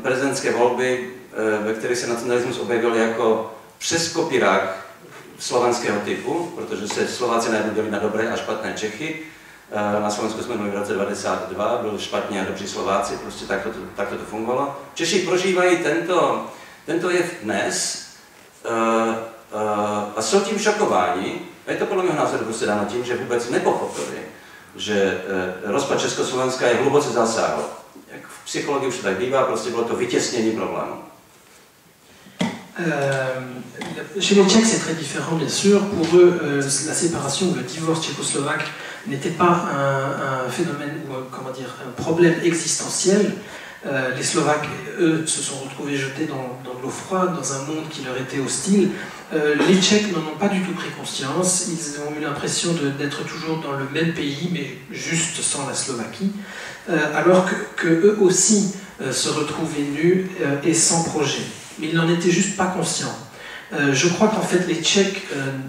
prezidentské volby, ve kterých se nacionalismus objevil jako přeskopírák slovanského typu, protože se Slováci nedělili na dobré a špatné Čechy. Na Slovensku jsme měli v roce 1992, byli špatní a dobří Slováci, prostě takto to fungovalo. Češi prožívají tento jev dnes a jsou tím šokováni, a je to podle mého názoru prostě dáno tím, že vůbec nepochopili, že rozpad Československa je hluboce zasáhl. Jak v psychologii už to tak bývá, prostě bylo to vytěsnění problému. Chez les Tchèques, c'est très différent, bien sûr. Pour eux, la séparation ou le divorce tchécoslovaque n'était pas un phénomène ou un problème existentiel. Les Slovaques, eux, se sont retrouvés jetés dans de l'eau froide, dans un monde qui leur était hostile. Les Tchèques n'en ont pas du tout pris conscience. Ils ont eu l'impression d'être toujours dans le même pays, mais juste sans la Slovaquie. Alors que eux aussi se retrouvaient nus et sans projet. Mais ils n'en étaient juste pas conscients. Je crois qu'en fait les Tchèques,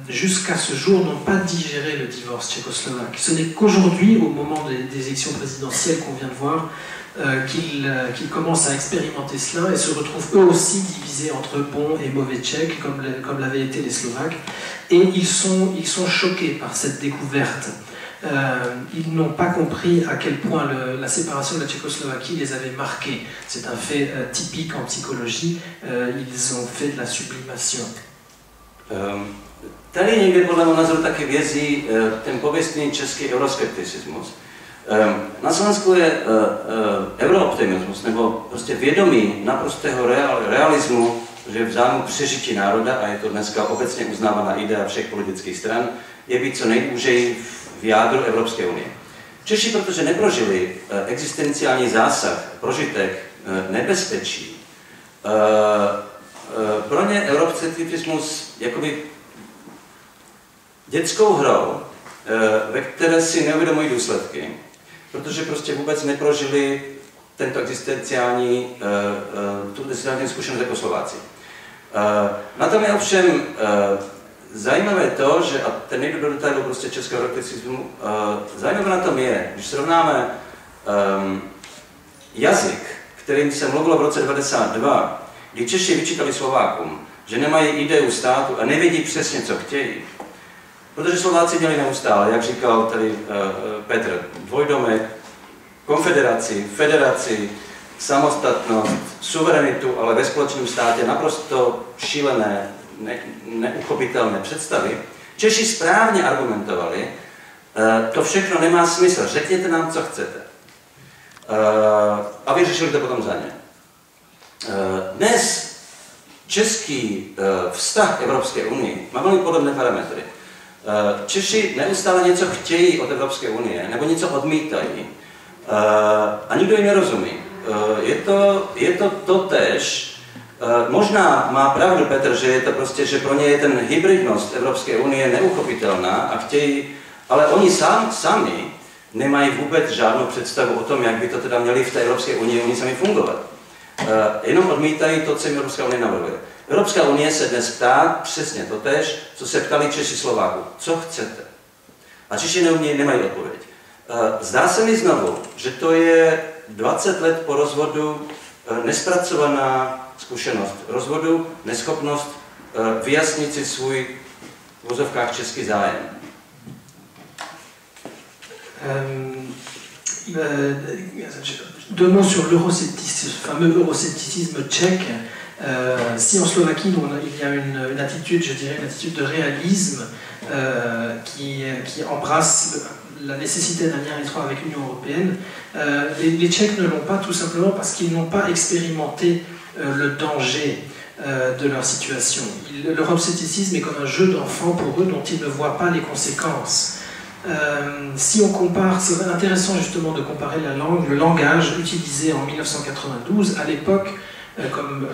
jusqu'à ce jour, n'ont pas digéré le divorce tchécoslovaque. Ce n'est qu'aujourd'hui, au moment des élections présidentielles qu'on vient de voir, qu'ils commencent à expérimenter cela et se retrouvent eux aussi divisés entre bons et mauvais Tchèques, comme l'avaient été les Slovaques. Et ils sont choqués par cette découverte. Ils n'ont pas compris à quel point la séparation de la Tchécoslovaquie les avait marqués. C'est un fait typique en psychologie. Ils ont fait de la sublimation. Tady někde podle mého názoru taky vězí ten pověstný český euroskepticismus. Na Slovensku je eurooptimismus, nebo prostě vědomí naprostého realismu, že v zájmu přežití národa, a je to dneska obecně uznávaná idea všech politických stran, je být co nejúžeji v jádru Evropské unie. Češi, protože neprožili existenciální zásah, prožitek nebezpečí, pro ně eurocentrismus jakoby dětskou hrou, ve které si neuvědomují důsledky, protože prostě vůbec neprožili tento existenciální zkušenost jako Slováci. Na tom je ovšem zajímavé to, že, a ten nejdu do detailu prostě českého eurocentrismu, zajímavé na tom je, když srovnáme jazyk, kterým se mluvilo v roce 1992, kdy Češi vyčítali Slovákům, že nemají ideu státu a nevědí přesně, co chtějí. Protože Slováci měli neustále, jak říkal tady Petr, dvojdomek, konfederaci, federaci, samostatnost, suverenitu, ale ve společném státě naprosto šílené, neuchopitelné představy. Češi správně argumentovali, to všechno nemá smysl, řekněte nám, co chcete. A vyřešili to potom za ně. Dnes český vztah Evropské unii má velmi podobné parametry. Češi neustále něco chtějí od Evropské unie, nebo něco odmítají a nikdo jim nerozumí. Je to totéž. Možná má pravdu Petr, že je to prostě, že pro ně je ten hybridnost Evropské unie neuchopitelná a chtějí, ale oni sami nemají vůbec žádnou představu o tom, jak by to teda měli v té Evropské unii oni sami fungovat. Jenom odmítají to, co jim Evropská unie navrhuje. Evropská unie se dnes ptá přesně totéž, co se ptali Češi Slováků. Co chcete? A Češi nemají odpověď. Zdá se mi znovu, že to je 20 let po rozvodu nespracovaná zkušenost rozvodu, neschopnost vyjasnit si svůj v vozovkách český zájem. Deux mots sur l'euroscepticisme, ce fameux euroscepticisme tchèque. Si en Slovaquie il y a une attitude, je dirais une attitude de réalisme qui embrasse la nécessité d'un lien étroit avec l'Union européenne, les Tchèques ne l'ont pas tout simplement parce qu'ils n'ont pas expérimenté le danger de leur situation. L'euroscepticisme est comme un jeu d'enfant pour eux dont ils ne voient pas les conséquences. Si on compare, c'est intéressant justement de comparer la langue, le langage utilisé en 1992, à l'époque, comme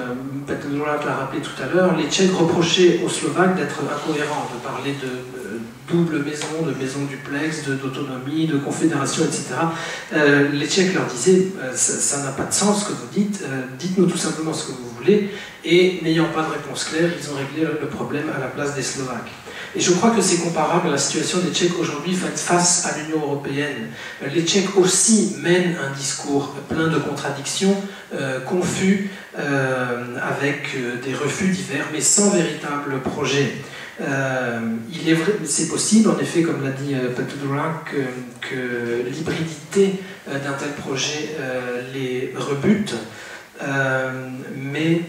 Petr Drulák l'a rappelé tout à l'heure, les Tchèques reprochaient aux Slovaques d'être incohérents, de parler de double maison, de maison duplex, d'autonomie, de confédération, etc. Les Tchèques leur disaient ça n'a pas de sens ce que vous dites, dites-nous tout simplement ce que vous voulez, et n'ayant pas de réponse claire, ils ont réglé le problème à la place des Slovaques. Et je crois que c'est comparable à la situation des Tchèques aujourd'hui face à l'Union européenne. Les Tchèques aussi mènent un discours plein de contradictions, confus, avec des refus divers, mais sans véritable projet. Il est vrai, c'est possible, en effet, comme l'a dit Petr Drulák, que l'hybridité d'un tel projet les rebute, mais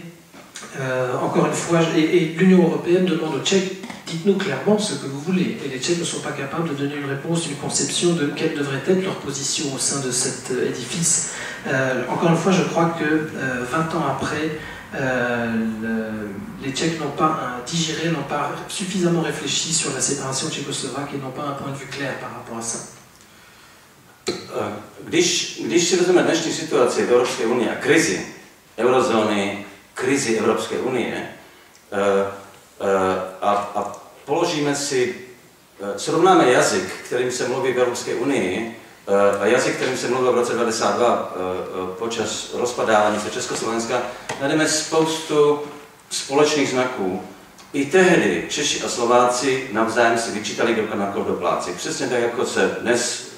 encore une fois, et l'Union européenne demande aux Tchèques, dites-nous clairement ce que vous voulez. Et les Tchèques ne sont pas capables de donner une réponse, une conception de quelle devrait être leur position au sein de cet édifice. Encore une fois, je crois que 20 ans après, les Tchèques n'ont pas digéré, n'ont pas suffisamment réfléchi sur la séparation tchécoslovaque et n'ont pas un point de vue clair par rapport à ça. Když si vezmeme dnešní situaci v Evropské unii a krizi eurozóny, krizi Evropské unie a položíme si, srovnáme jazyk, kterým se mluví v Evropské unii, a jazyk, kterým se mluvil v roce 1992 počas rozpadávání se Československa, najdeme spoustu společných znaků. I tehdy Češi a Slováci navzájem si vyčítali, kdo na koho doplácí. Přesně tak, jako se dnes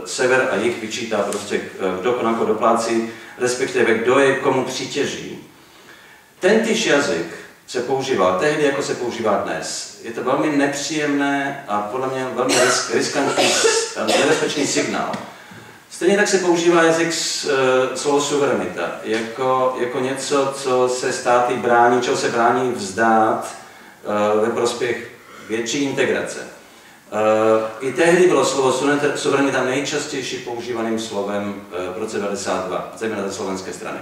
sever a jih vyčítá prostě, kdo na koho doplácí, respektive kdo je komu přítěží. Tentýž jazyk se používá tehdy, jako se používá dnes. Je to velmi nepříjemné a podle mě velmi riskantní a nebezpečný signál. Stejně tak se používá jazyk slovo suverenita, jako něco, co se státy brání, čeho se brání vzdát ve prospěch větší integrace. I tehdy bylo slovo suverenita nejčastější používaným slovem v roce 1992, zejména ze slovenské strany.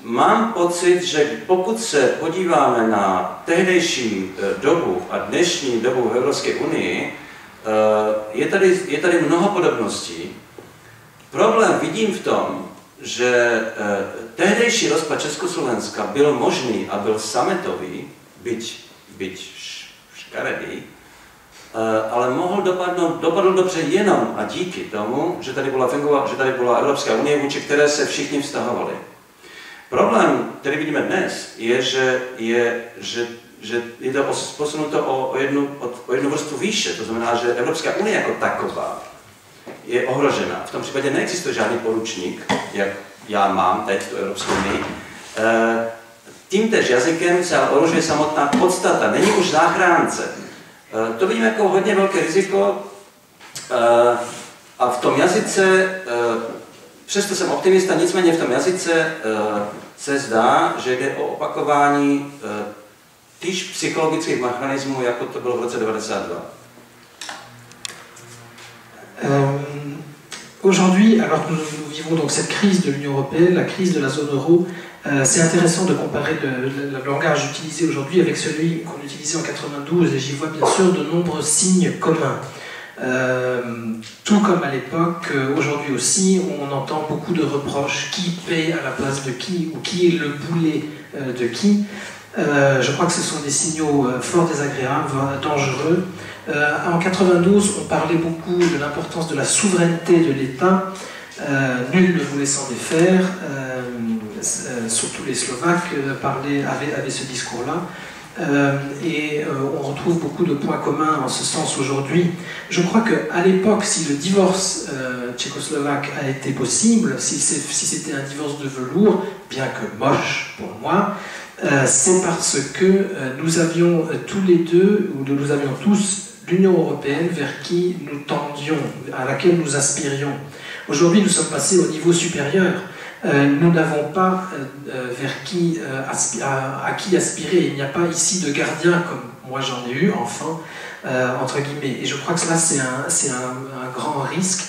Mám pocit, že pokud se podíváme na tehdejší dobu a dnešní dobu v Evropské unii, je tady mnoho podobností. Problém vidím v tom, že tehdejší rozpad Československa byl možný a byl sametový, byť škaredý, ale mohl dopadnout dobře jenom a díky tomu, že tady byla Evropská unie, vůči které se všichni vztahovali. Problém, který vidíme dnes, je, že je to posunuto o jednu vrstvu výše. To znamená, že Evropská unie jako taková je ohrožena. V tom případě neexistuje žádný poručník, jak já mám teď tu Evropskou unii. Tímtež jazykem se ale ohrožuje samotná podstata, není už záchránce. To vidím jako hodně velké riziko a v tom jazyce, přesto jsem optimista, nicméně v tom jazyce se zdá, že jde o opakování týž psychologických mechanismů, jako to bylo v roce 1992. Aujourd'hui, alors que nous vivons donc cette crise de l'Union européenne, la crise de la zone euro, c'est intéressant de comparer le langage utilisé aujourd'hui avec celui qu'on utilisait en 92, et j'y vois bien sûr de nombreux signes communs. Tout comme à l'époque, aujourd'hui aussi, on entend beaucoup de reproches, qui paie à la place de qui, ou qui est le boulet de qui. Je crois que ce sont des signaux fort désagréables, dangereux. En 92, on parlait beaucoup de l'importance de la souveraineté de l'État. Nul ne voulait s'en défaire. Surtout les Slovaques avaient ce discours-là. Et on retrouve beaucoup de points communs en ce sens aujourd'hui. Je crois qu'à l'époque, si le divorce tchécoslovaque a été possible, si c'était un divorce de velours, bien que moche pour moi, c'est parce que nous avions tous les deux, ou nous avions tous, l'Union européenne vers qui nous tendions, à laquelle nous aspirions. Aujourd'hui, nous sommes passés au niveau supérieur. Nous n'avons pas vers qui, à qui aspirer. Il n'y a pas ici de gardien, comme moi j'en ai eu, enfant, entre guillemets. Et je crois que cela, c'est un grand risque.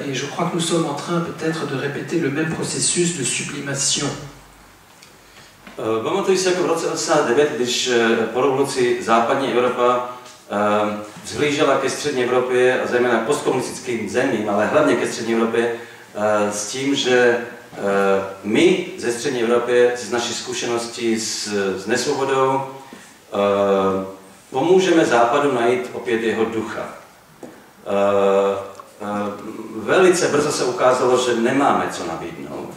Et je crois que nous sommes en train peut-être de répéter le même processus de sublimation. Pamatuji si jako v roce 1989, když po revoluci západní Evropa vzhlížela ke střední Evropě a zejména postkomunistickým zemím, ale hlavně ke střední Evropě, s tím, že my ze střední Evropy z naší zkušenosti s nesvobodou pomůžeme Západu najít opět jeho ducha. Velice brzo se ukázalo, že nemáme co nabídnout.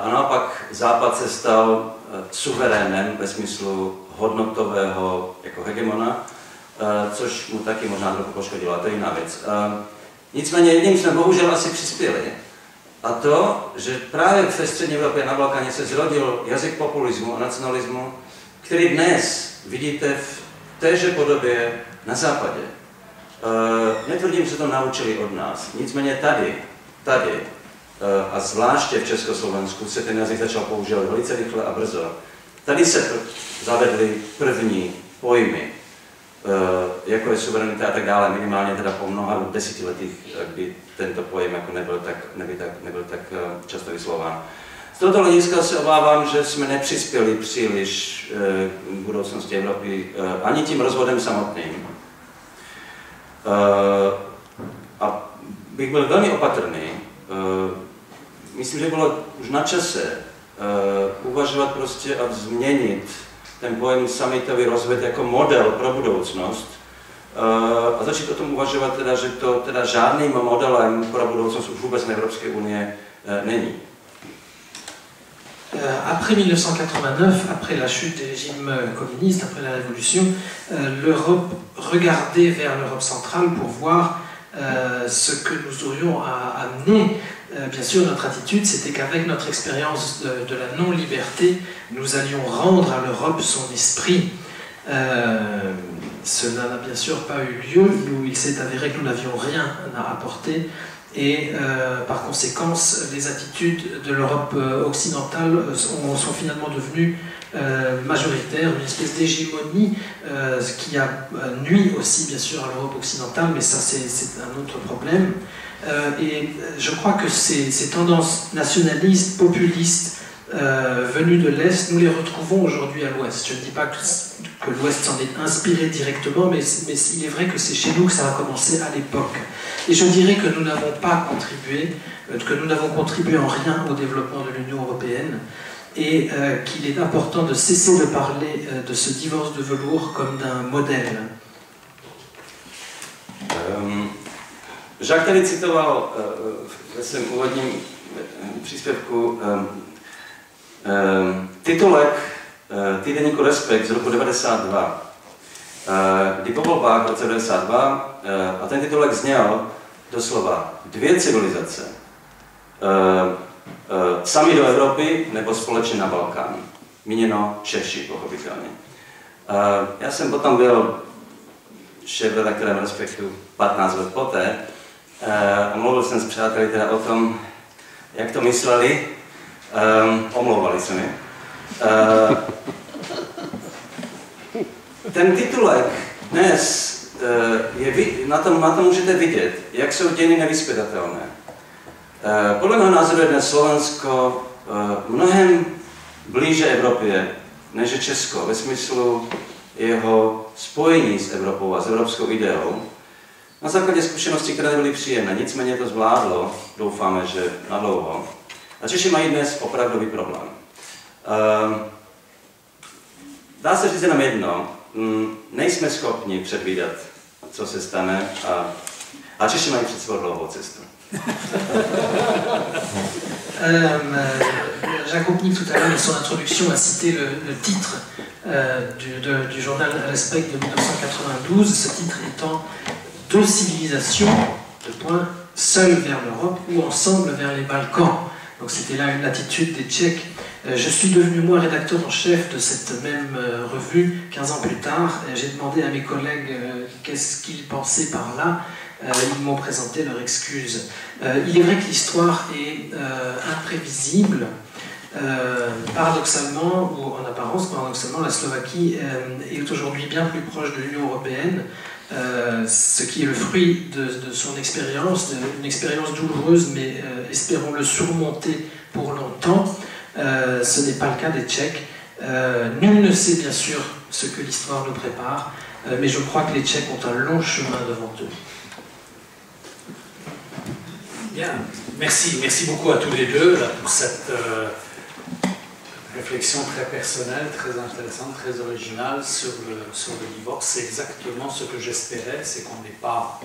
A naopak Západ se stal suverénem ve smyslu hodnotového jako hegemona, což mu taky možná trochu poškodilo, a to je jiná věc. Nicméně jedním jsme bohužel asi přispěli, a to, že právě ve střední Evropě na Balkáně se zrodil jazyk populismu a nacionalismu, který dnes vidíte v téže podobě na západě. Netvrdím, že to naučili od nás, nicméně tady a zvláště v Československu se ten jazyk začal používat velice rychle a brzo. Tady se zavedly první pojmy, jako je suverenita a tak dále, minimálně teda po mnoha desetiletích, kdy tento pojem jako nebyl tak často vyslován. Z tohoto hlediska se obávám, že jsme nepřispěli příliš k budoucnosti Evropy ani tím rozvodem samotným. A bych byl velmi opatrný. Myslím, že bylo už na čase uvažovat prostě a změnit ten pojem summitový rozvod jako model pro budoucnost a začít o tom uvažovat teda, že to teda žádným modelem pro budoucnost už vůbec Evropské unie není. Après 1989, après la chute des régimes communistes, après la révolution, l'Europe regardait vers l'Europe centrale pour voir ce que nous aurions à amener. Bien sûr, notre attitude, c'était qu'avec notre expérience de la non-liberté, nous allions rendre à l'Europe son esprit. Cela n'a bien sûr pas eu lieu. Il s'est avéré que nous n'avions rien à apporter. Et par conséquent, les attitudes de l'Europe occidentale sont finalement devenues majoritaires, une espèce d'hégémonie, ce qui a nui aussi bien sûr à l'Europe occidentale, mais ça c'est un autre problème. Et je crois que ces tendances nationalistes, populistes, venus de l'Est, nous les retrouvons aujourd'hui à l'Ouest. Je ne dis pas que l'Ouest s'en est inspiré directement, mais il est vrai que c'est chez nous que ça a commencé à l'époque. Et je dirais que nous n'avons pas contribué, que nous n'avons contribué en rien au développement de l'Union européenne, et qu'il est important de cesser de parler de ce divorce de velours comme d'un modèle. Jacques tady citoval ve svém úvodním příspěvku titulek týdeníku Respekt z roku 92, kdy po volbách v roce 92, a ten titulek zněl doslova dvě civilizace, sami do Evropy nebo společně na Balkán. Míněno Češi, pochopitelně. Já jsem potom byl šéfredaktorem Respektu 15 let poté a mluvil jsem s přáteli teda o tom, jak to mysleli. Omlouvali se mi. Ten titulek dnes, na tom můžete vidět, jak jsou dějiny nevyzpytatelné. Podle mého názoru je dnes Slovensko mnohem blíže Evropě, než je Česko, ve smyslu jeho spojení s Evropou a s evropskou ideou. Na základě zkušeností, které nebyly příjemné, nicméně to zvládlo, doufáme, že nadlouho. A Češi mají dnes opravdový problém. Dá se říct jenom jedno, nejsme schopni předvídat, co se stane, a Češi mají před sebou dlouhou cestu. Jacques Oupnik, tout à l'heure, dans son introduction, a cité le titre du journal Respect de 1992, ce titre étant « Deux civilisations, seules vers l'Europe ou ensemble vers les Balkans ». Donc c'était là une attitude des Tchèques. Je suis devenu moi rédacteur en chef de cette même revue 15 ans plus tard. J'ai demandé à mes collègues qu'est-ce qu'ils pensaient par là. Ils m'ont présenté leurs excuses. Il est vrai que l'histoire est imprévisible. Paradoxalement, ou en apparence, paradoxalement, la Slovaquie est aujourd'hui bien plus proche de l'Union européenne, ce qui est le fruit de son expérience, une expérience douloureuse, mais espérons-le surmonter pour longtemps. Ce n'est pas le cas des Tchèques. Nul ne sait bien sûr ce que l'histoire nous prépare, mais je crois que les Tchèques ont un long chemin devant eux. Bien, merci beaucoup à tous les deux là, pour cette réflexion très personnelle, très intéressante, très originale sur le divorce. C'est exactement ce que j'espérais, c'est qu'on n'ait pas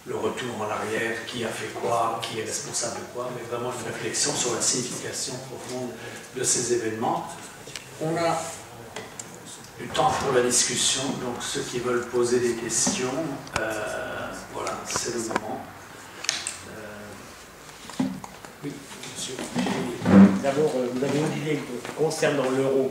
le retour en arrière, qui a fait quoi, qui est responsable de quoi, mais vraiment une réflexion sur la signification profonde de ces événements. On a du temps pour la discussion, donc ceux qui veulent poser des questions, voilà, c'est le moment. Oui, monsieur. D'abord, vous avez oublié que concernant l'euro,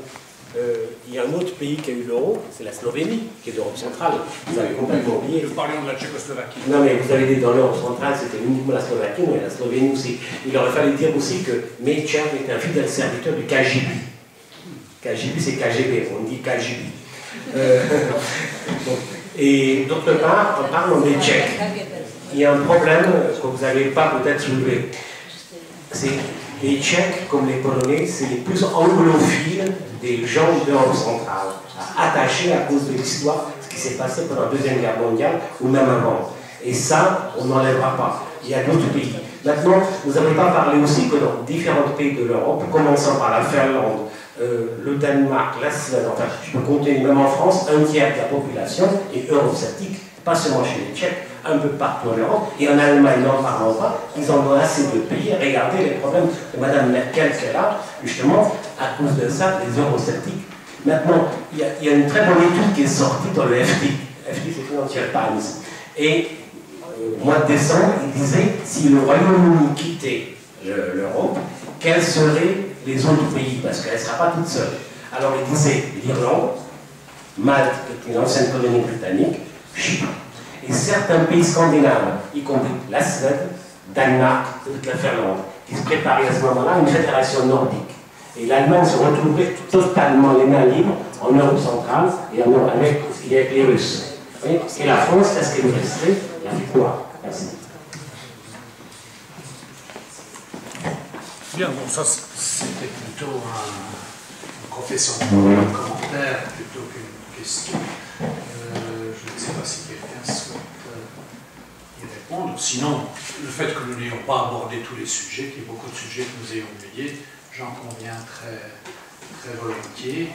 il y a un autre pays qui a eu l'euro, c'est la Slovénie, qui est d'Europe centrale. Vous avez complètement oublié. Nous parlions de la Tchécoslovaquie. Non, mais vous avez dit dans l'Europe centrale, c'était uniquement la Slovaquie, mais la Slovénie aussi. Il aurait fallu dire aussi que Mečiar était un fidèle serviteur du KGB. KGB, c'est KGB, on dit KGB. Et d'autre part, en parlant des Tchèques, il y a un problème que vous n'avez pas peut-être soulevé. C'est les Tchèques, comme les Polonais, c'est les plus anglophiles des gens d'Europe centrale, attachés à cause de l'histoire, ce qui s'est passé pendant la Deuxième Guerre mondiale, ou même avant. Et ça, on n'enlèvera pas. Il y a d'autres pays. Maintenant, vous n'avez pas parlé aussi que dans différents pays de l'Europe, commençant par la Finlande, le Danemark, la Suède, enfin, je peux compter même en France, un tiers de la population est eurosceptique, pas seulement chez les Tchèques, un peu partout en Europe, et en Allemagne, n'en parlons pas, ils en ont assez de pays. Regardez les problèmes de Mme Merkel qu'elle a, justement, à cause de ça, les eurosceptiques. Maintenant, il y a une très bonne étude qui est sortie dans le FT. FT, c'est Financial Times. Et au mois de décembre, il disait, si le Royaume-Uni quittait l'Europe, quels seraient les autres pays, parce qu'elle ne sera pas toute seule. Alors il disait l'Irlande, Malte, qui est une ancienne colonie britannique, Chypre, et certains pays scandinaves, y compris la Suède, Danemark, la Finlande, qui se préparaient à ce moment-là une fédération nordique. Et l'Allemagne se retrouvait totalement les mains libres en Europe centrale et en Europe avec les Russes. Et la France, est-ce qu'elle est restée? La victoire. Merci. Bien, bon, ça c'était plutôt une confession un commentaire plutôt qu'une question. Je ne sais pas si quelqu'un souhaite y répondre. Sinon, le fait que nous n'ayons pas abordé tous les sujets, qu'il y ait beaucoup de sujets que nous ayons oubliés, j'en conviens très, très volontiers.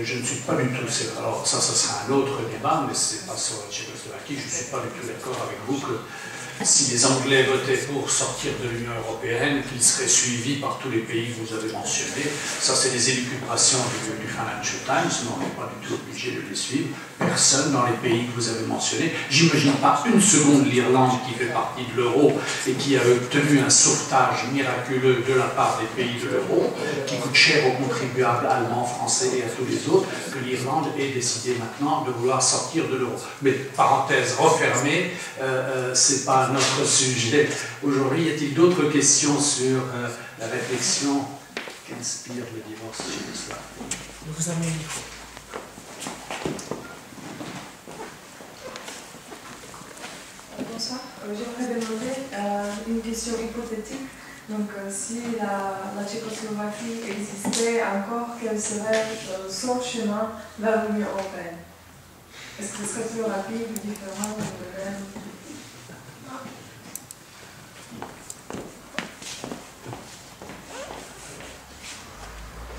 Je ne suis pas du tout... Alors ça sera un autre débat, mais ce n'est pas sur la Tchécoslovaquie. Je ne suis pas du tout d'accord avec vous que si les Anglais votaient pour sortir de l'Union européenne, qu'ils seraient suivis par tous les pays que vous avez mentionnés. Ça, c'est des élucubrations du Financial Times, mais on n'est pas du tout obligé de les suivre. Personne dans les pays que vous avez mentionnés. J'imagine pas une seconde l'Irlande qui fait partie de l'euro et qui a obtenu un sauvetage miraculeux de la part des pays de l'euro, qui coûte cher aux contribuables allemands, français et à tous les autres, que l'Irlande ait décidé maintenant de vouloir sortir de l'euro. Mais parenthèse refermée, c'est pas notre sujet. Aujourd'hui, y a-t-il d'autres questions sur la réflexion qu'inspire le divorce tchécoslave? Vous avez un micro. Bonsoir, j'aimerais demander une question hypothétique. Donc, si la Tchécoslovaquie existait encore, quel serait son chemin vers l'Union européenne? Est-ce que ce serait plus rapide ou différent ou le même?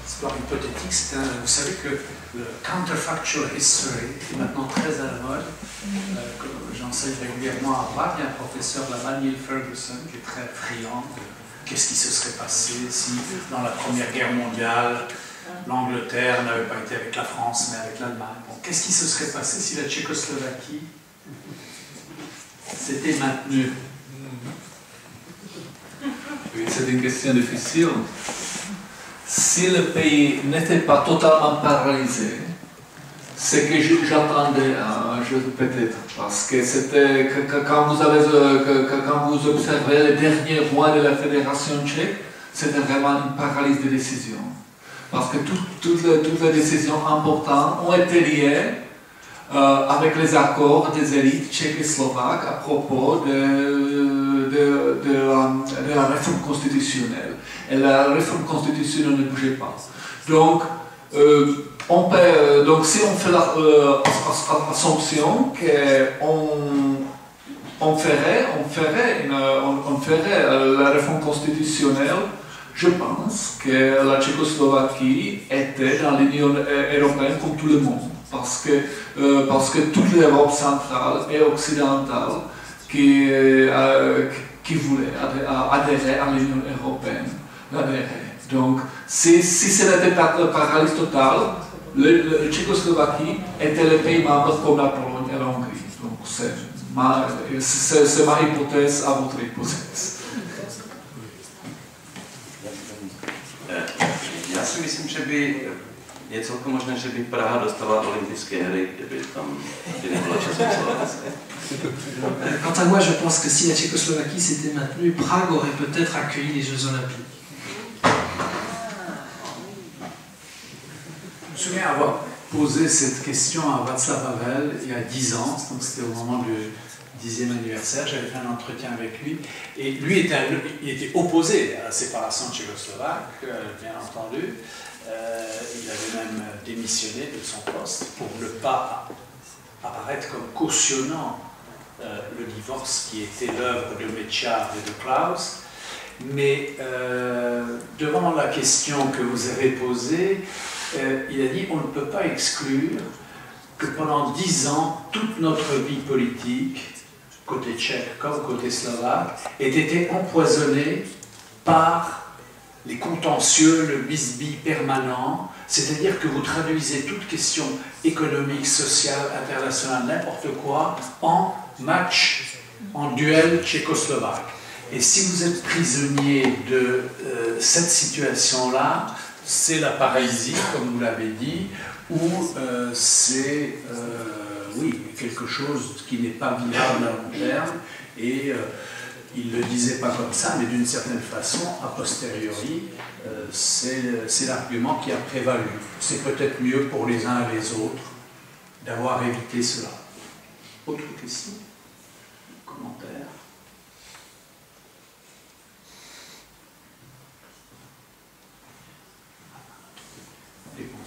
Histoire hypothétique, vous savez que le counterfactual history est maintenant très à la mode. J'enseigne régulièrement à Harvard. Il y a un professeur là-bas, Neil Ferguson, qui est très friand de qu'est-ce qui se serait passé si, dans la Première Guerre mondiale, l'Angleterre n'avait pas été avec la France, mais avec l'Allemagne. Bon, qu'est-ce qui se serait passé si la Tchécoslovaquie s'était maintenue? Oui, c'est une question difficile. Si le pays n'était pas totalement paralysé, ce que j'attendais, peut-être, parce que c'était quand vous observez les derniers mois de la Fédération tchèque, c'était vraiment une paralysie de décision. Parce que toutes les décisions importantes ont été liées avec les accords des élites tchèques et slovaques à propos de la réforme constitutionnelle. Et la réforme constitutionnelle ne bougeait pas. Donc, si on fait l'assumption qu'on ferait la réforme constitutionnelle, je pense que la Tchécoslovaquie était dans l'Union européenne comme tout le monde. Parce que toute l'Europe centrale et occidentale qui voulait adhérer à l'Union européenne l'adhérait. Donc, si ce n'était pas la paralysie totale, la Tchécoslovaquie était le pays membre comme la Pologne et la Hongrie. Donc, c'est ma hypothèse à votre hypothèse. Já si myslím, že by je celkom možné, že by Praha dostala olympijské hry, kdyby nebyla Českoslovacie. Quant à moi, je pense que si la Tchécoslovaquie s'était maintenue, Prague aurait peut-être accueilli les Jeux Olympiques. Je me souviens avoir posé cette question à Václav Havel il y a 10 ans, donc c'était au moment du 10e anniversaire, j'avais fait un entretien avec lui, et lui il était opposé à la séparation tchécoslovaque, bien entendu. Il avait même démissionné de son poste pour ne pas apparaître comme cautionnant le divorce qui était l'œuvre de Mečiar et de Klaus. Mais devant la question que vous avez posée, il a dit on ne peut pas exclure que pendant 10 ans, toute notre vie politique, côté tchèque comme côté slovaque, ait été empoisonnée par les contentieux, le bisbille permanent, c'est-à-dire que vous traduisez toute question économique, sociale, internationale, n'importe quoi, en match, en duel tchécoslovaque. Et si vous êtes prisonnier de cette situation-là, c'est la paralysie, comme vous l'avez dit, ou c'est oui, quelque chose qui n'est pas vivable à long terme, et il ne le disait pas comme ça, mais d'une certaine façon, a posteriori, c'est l'argument qui a prévalu. C'est peut-être mieux pour les uns et les autres d'avoir évité cela. Autre question? Commentaire?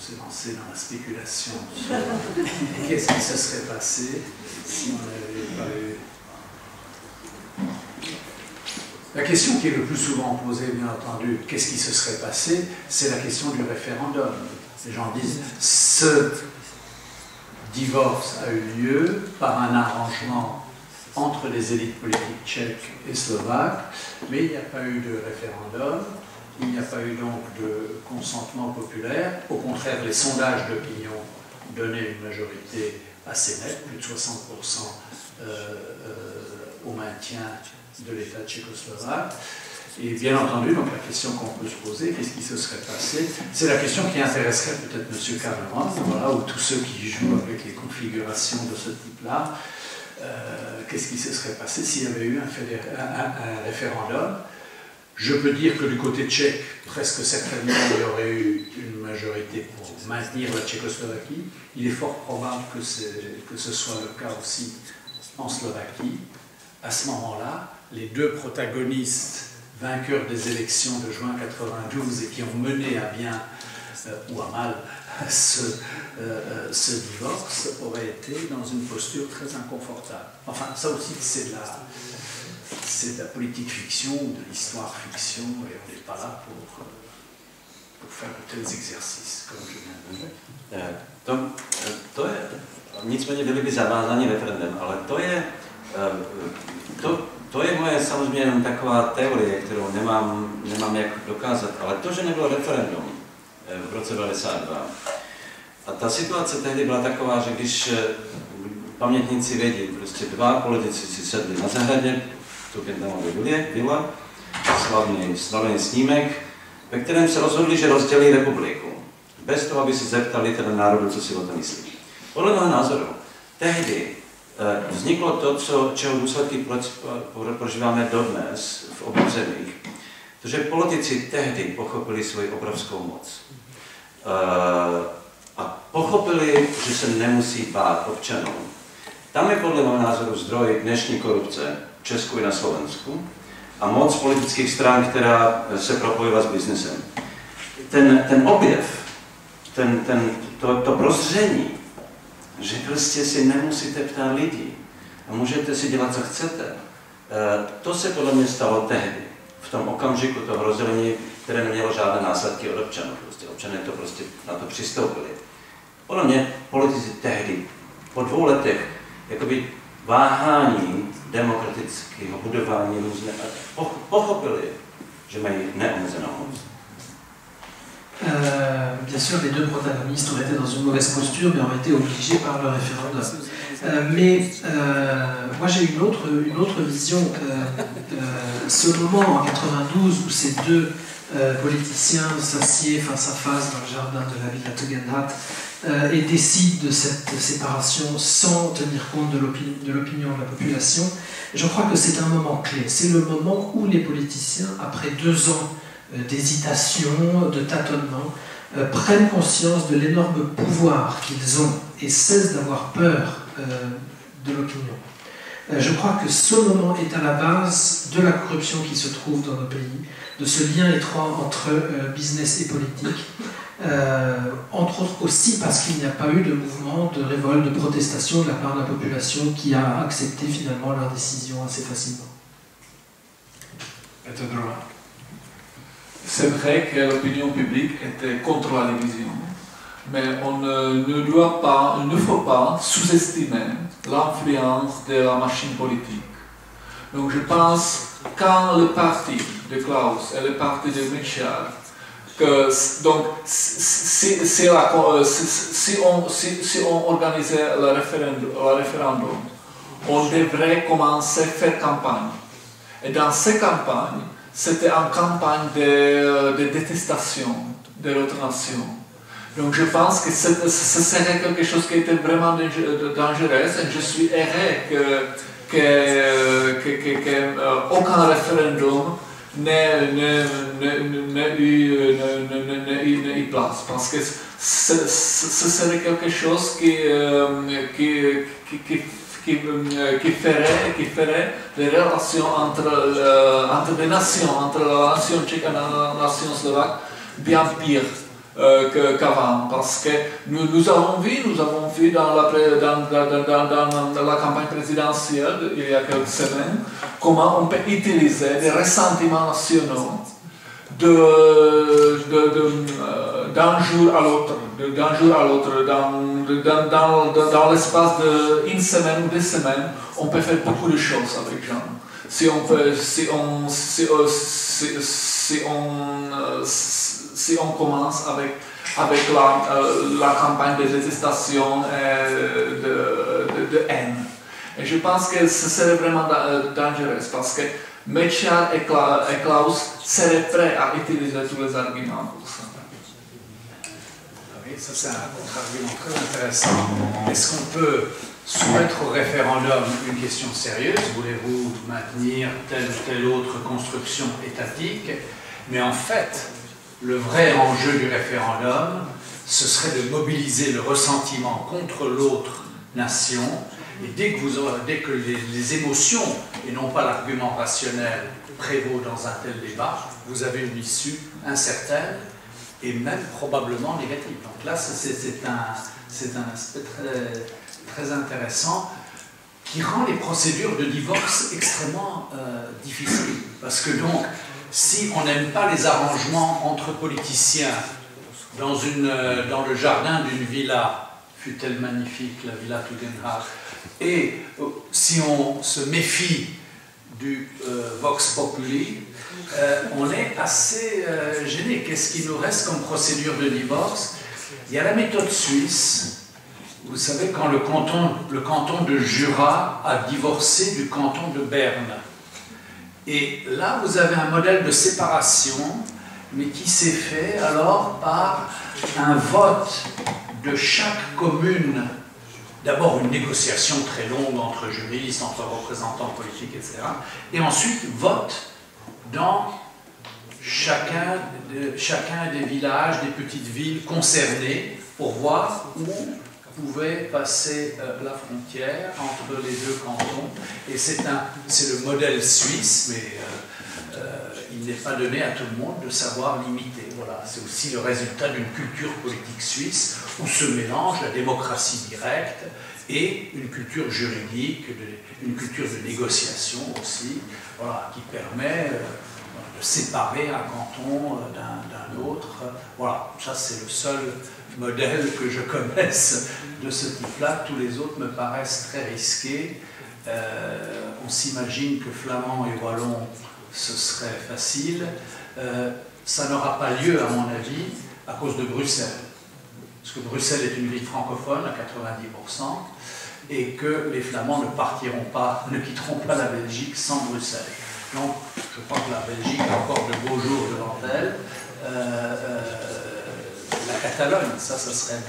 s'est lancé dans la spéculation sur qu'est-ce qui se serait passé si on n'avait pas eu... La question qui est le plus souvent posée, bien entendu, qu'est-ce qui se serait passé, c'est la question du référendum. Les gens disent, ce divorce a eu lieu par un arrangement entre les élites politiques tchèques et slovaques, mais il n'y a pas eu de référendum, il n'y a pas eu donc de consentement populaire. Au contraire, les sondages d'opinion donnaient une majorité assez nette, plus de 60% au maintien de l'État tchécoslovaque. Et bien entendu, donc la question qu'on peut se poser, qu'est-ce qui se serait passé? C'est la question qui intéresserait peut-être M. Cameron, voilà, ou tous ceux qui jouent avec les configurations de ce type-là. Qu'est-ce qui se serait passé s'il y avait eu un référendum? Je peux dire que du côté tchèque, presque certainement, il y aurait eu une majorité pour maintenir la Tchécoslovaquie. Il est fort probable que ce soit le cas aussi en Slovaquie. À ce moment-là, les deux protagonistes vainqueurs des élections de juin 92 et qui ont mené à bien ou à mal ce divorce auraient été dans une posture très inconfortable. Enfin, ça aussi, c'est de la politique fiction ou de l'histoire fiction, et on n'est pas là pour faire de tels exercices, comme je viens de dire. To je, nicméně byli by zavázáni referendem, ale to je moje samozřejmě jenom taková teorie, kterou nemám jak dokázat, ale to, že nebylo referendum v roce 1992, a ta situace tehdy byla taková, že když pamětníci vědí, prostě dva politici si sedli na zahradě, tu Pentamově vila, slavný snímek, ve kterém se rozhodli, že rozdělí republiku, bez toho, aby si zeptali ten národu, co si o to myslí. Podle mého názoru, tehdy vzniklo to, čeho důsledky prožíváme dodnes v obou zemích, protože politici tehdy pochopili svoji obrovskou moc. A pochopili, že se nemusí bát občanů. Tam je podle mého názoru zdroj dnešní korupce v Česku i na Slovensku a moc politických stran, která se propojila s biznesem. Ten objev, to prozření, že prostě si nemusíte ptát lidí a můžete si dělat, co chcete, to se podle mě stalo tehdy, v tom okamžiku toho rozdělení, které nemělo žádné následky od občanů. Prostě občané to prostě na to přistoupili. Podle mě politici tehdy, po 2 letech, jakoby váhání demokratického budování různé, pochopili, že mají neomezenou moc. Bien sûr, les deux protagonistes auraient été dans une mauvaise posture, mais auraient été obligés par le référendum. Moi j'ai une autre vision. Ce moment en 92 où ces deux politiciens s'assiedent face à face dans le jardin de la Villa Tugendhat et décident de cette séparation sans tenir compte de l'opinion de la population, je crois que c'est un moment clé. C'est le moment où les politiciens, après 2 ans d'hésitation, de tâtonnement, prennent conscience de l'énorme pouvoir qu'ils ont et cessent d'avoir peur de l'opinion. Je crois que ce moment est à la base de la corruption qui se trouve dans nos pays, de ce lien étroit entre business et politique, entre autres aussi parce qu'il n'y a pas eu de mouvement de révolte, de protestation de la part de la population qui a accepté finalement leur décision assez facilement. C'est vrai que l'opinion publique était contre la division, mais on ne faut pas sous-estimer l'influence de la machine politique. Donc je pense, quand le parti de Klaus et le parti de Mitchell, donc si on organisait le référendum, on devrait commencer à faire campagne. Et dans ces campagnes, c'était une campagne de détestation de l'autre nation. Donc je pense que ce serait quelque chose qui était vraiment dangereux et je suis heureux qu'aucun référendum n'ait eu place. Parce que ce serait quelque chose qui ferait les relations entre les nations, entre la nation tchèque et la nation slovaque, bien pire qu'avant, parce que nous avons vu dans la campagne présidentielle, il y a quelques semaines, comment on peut utiliser des ressentiments nationaux d'un jour à l'autre, dans l'espace d'une semaine ou 2 semaines, on peut faire beaucoup de choses avec les gens. Si on commence avec la campagne de détestation et de haine. Et je pense que ce serait vraiment dangereux parce que Mečiar et Klaus seraient prêts à utiliser tous les arguments pour ça. Oui, ça c'est un contre-argument très intéressant. Est-ce qu'on peut soumettre au référendum une question sérieuse? Voulez-vous maintenir telle ou telle autre construction étatique? Mais en fait, le vrai enjeu du référendum, ce serait de mobiliser le ressentiment contre l'autre nation. Et dès que les émotions, et non pas l'argument rationnel, prévaut dans un tel débat, vous avez une issue incertaine et même probablement négative. Donc là, c'est un aspect très intéressant qui rend les procédures de divorce extrêmement difficiles. Parce que donc, si on n'aime pas les arrangements entre politiciens dans le jardin d'une villa, fut-elle magnifique, la villa Tugendhat, et si on se méfie du Vox Populi, on est assez gêné. Qu'est-ce qui nous reste comme procédure de divorce? Il y a la méthode suisse. Vous savez, quand le canton de Jura a divorcé du canton de Berne. Et là, vous avez un modèle de séparation, mais qui s'est fait alors par un vote de chaque commune. D'abord une négociation très longue entre juristes, entre représentants politiques, etc. Et ensuite vote dans chacun des villages, des petites villes concernées pour voir où pouvait passer la frontière entre les 2 cantons. Et c'est le modèle suisse, mais il n'est pas donné à tout le monde de savoir l'imiter. Voilà, c'est aussi le résultat d'une culture politique suisse où se mélange la démocratie directe et une culture juridique, une culture de négociation aussi, voilà, qui permet de séparer un canton d'un autre. Voilà, ça c'est le seul modèle que je connaisse de ce type-là. Tous les autres me paraissent très risqués. On s'imagine que flamand et wallon, ce serait facile. Ça n'aura pas lieu, à mon avis, à cause de Bruxelles. Parce que Bruxelles est une ville francophone à 90%, et que les Flamands ne quitteront pas la Belgique sans Bruxelles. Donc, je crois que la Belgique a encore de beaux jours devant elle. La Catalogne, ça serait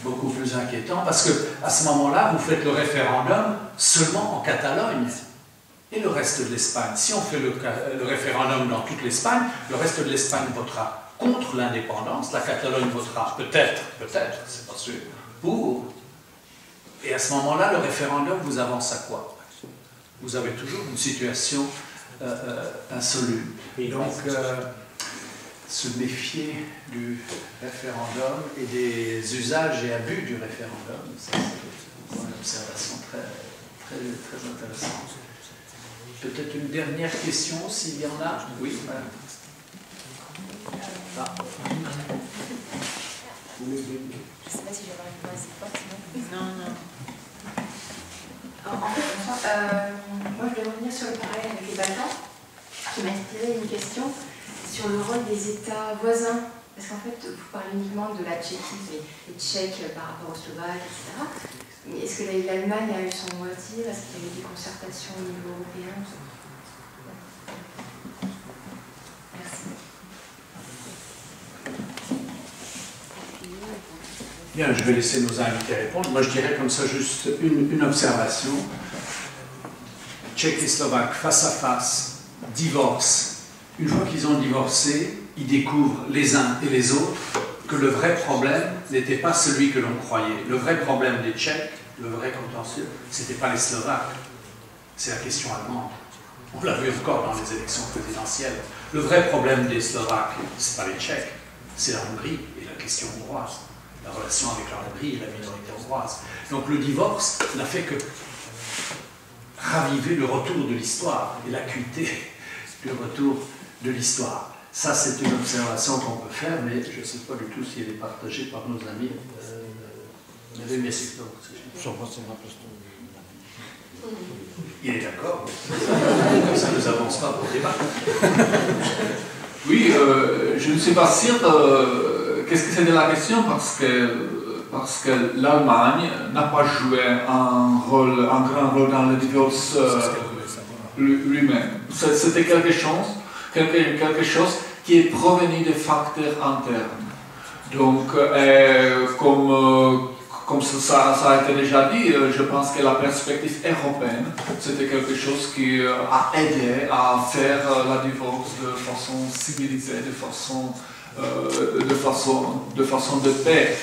beaucoup plus inquiétant, parce qu'à ce moment-là, vous faites le référendum seulement en Catalogne. Et le reste de l'Espagne. Si on fait le référendum dans toute l'Espagne, le reste de l'Espagne votera contre l'indépendance, la Catalogne votera peut-être, c'est pas sûr, pour. Et à ce moment-là, le référendum vous avance à quoi? Vous avez toujours une situation insoluble. Et donc, se méfier du référendum et des usages et abus du référendum, c'est une observation très intéressante. Peut-être une dernière question, s'il y en a. Oui, madame. Je ne sais pas si je vais avoir une voix assez forte, non. En fait, moi je voulais revenir sur le parallèle avec les Balkans, qui m'a inspiré une question sur le rôle des États voisins. Parce qu'en fait, vous parlez uniquement de la Tchéquie, les Tchèques par rapport aux Slovaques, etc. Mais est-ce que l'Allemagne a eu son mot à dire? Est-ce qu'il y a eu des concertations au niveau européen? Merci. Bien, je vais laisser nos invités répondre. Moi, je dirais comme ça juste une observation. Tchèques et Slovaques, face à face, divorcent. Une fois qu'ils ont divorcé, ils découvrent les uns et les autres que le vrai problème n'était pas celui que l'on croyait. Le vrai problème des Tchèques, le vrai contentieux, ce n'était pas les Slovaques, c'est la question allemande. On l'a vu encore dans les élections présidentielles. Le vrai problème des Slovaques, ce n'est pas les Tchèques, c'est la Hongrie et la question hongroise, la relation avec la Hongrie et la minorité hongroise. Donc le divorce n'a fait que raviver le retour de l'histoire et l'acuité du retour de l'histoire. Ça, c'est une observation qu'on peut faire, mais je ne sais pas du tout si elle est partagée par nos amis. Il est d'accord. Comme ça, nous avançons pas pour débattre. Oui, je ne suis pas sûr qu'est-ce que c'était la question, parce que l'Allemagne n'a pas joué un grand rôle dans le divorce lui-même. C'était quelque chose qui est provenu des facteurs internes. Donc, comme ça a été déjà dit, je pense que la perspective européenne, c'était quelque chose qui a aidé à faire la divorce de façon civilisée, de façon de paix.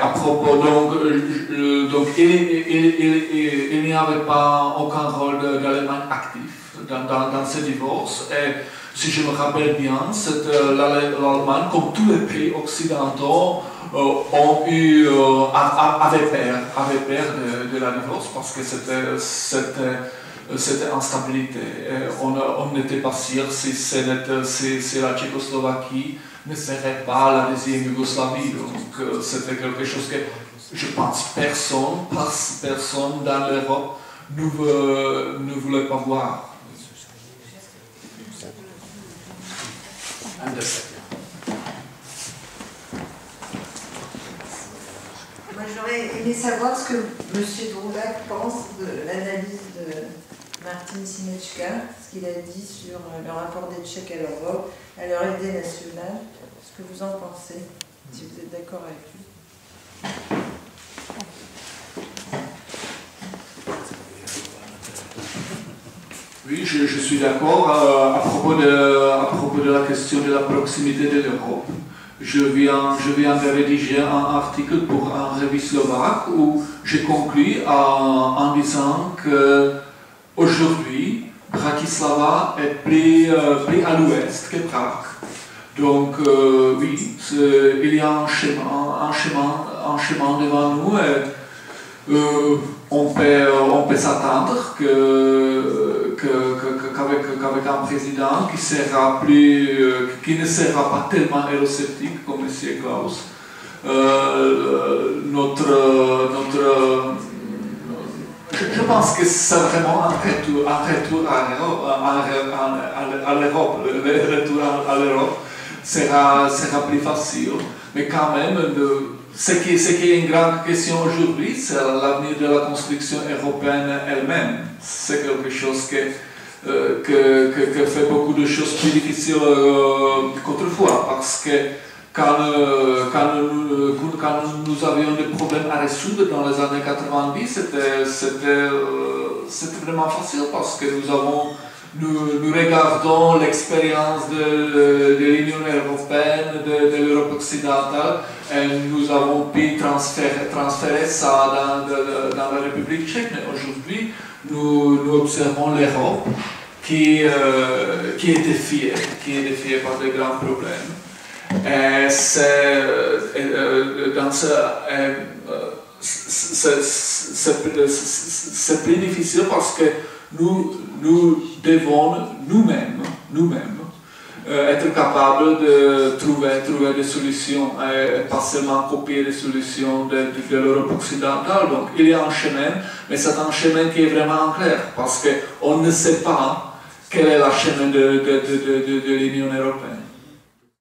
À propos, donc il n'y avait pas aucun rôle d'Allemagne actif dans ce divorce. Et si je me rappelle bien, l'Allemagne, comme tous les pays occidentaux, avait peur de la divorce, parce que c'était instabilité. On n'était pas sûr si la Tchécoslovaquie ne serait pas la deuxième Yougoslavie. Donc c'était quelque chose que, je pense, personne dans l'Europe ne voulait pas voir. Moi, j'aurais aimé savoir ce que M. Droudak pense de l'analyse de Martin Simečka, ce qu'il a dit sur le rapport des Tchèques à l'Europe, à leur idée nationale. Ce que vous en pensez, si vous êtes d'accord avec lui. Oui, je suis d'accord à propos de la question de la proximité de l'Europe. Je viens de rédiger un article pour un revue slovaque où je conclus en disant qu'aujourd'hui, Bratislava est plus à l'ouest que Prague. Donc oui, il y a un chemin devant nous. Et, on peut s'attendre qu'avec un président qui ne sera pas tellement eurosceptique comme M. Klaus, je pense que c'est vraiment un retour à l'Europe. Le retour à l'Europe sera plus facile, mais quand même, ce qui est une grande question aujourd'hui, c'est l'avenir de la construction européenne elle-même. C'est quelque chose que fait beaucoup de choses plus difficiles qu'autrefois, parce que quand nous avions des problèmes à résoudre dans les années 90, c'était vraiment facile, parce que nous regardons l'expérience de l'Union européenne, de l'Europe occidentale, et nous avons pu transférer ça dans la République tchèque. Mais aujourd'hui, nous observons l'Europe qui est défiée par de grands problèmes. Et c'est plus difficile, parce que nous devons nous-mêmes être capables de trouver des solutions, et pas seulement copier les solutions de l'Europe occidentale. Donc il y a un chemin, mais c'est un chemin qui est vraiment en clair, parce qu'on ne sait pas quel est le chemin de l'Union européenne.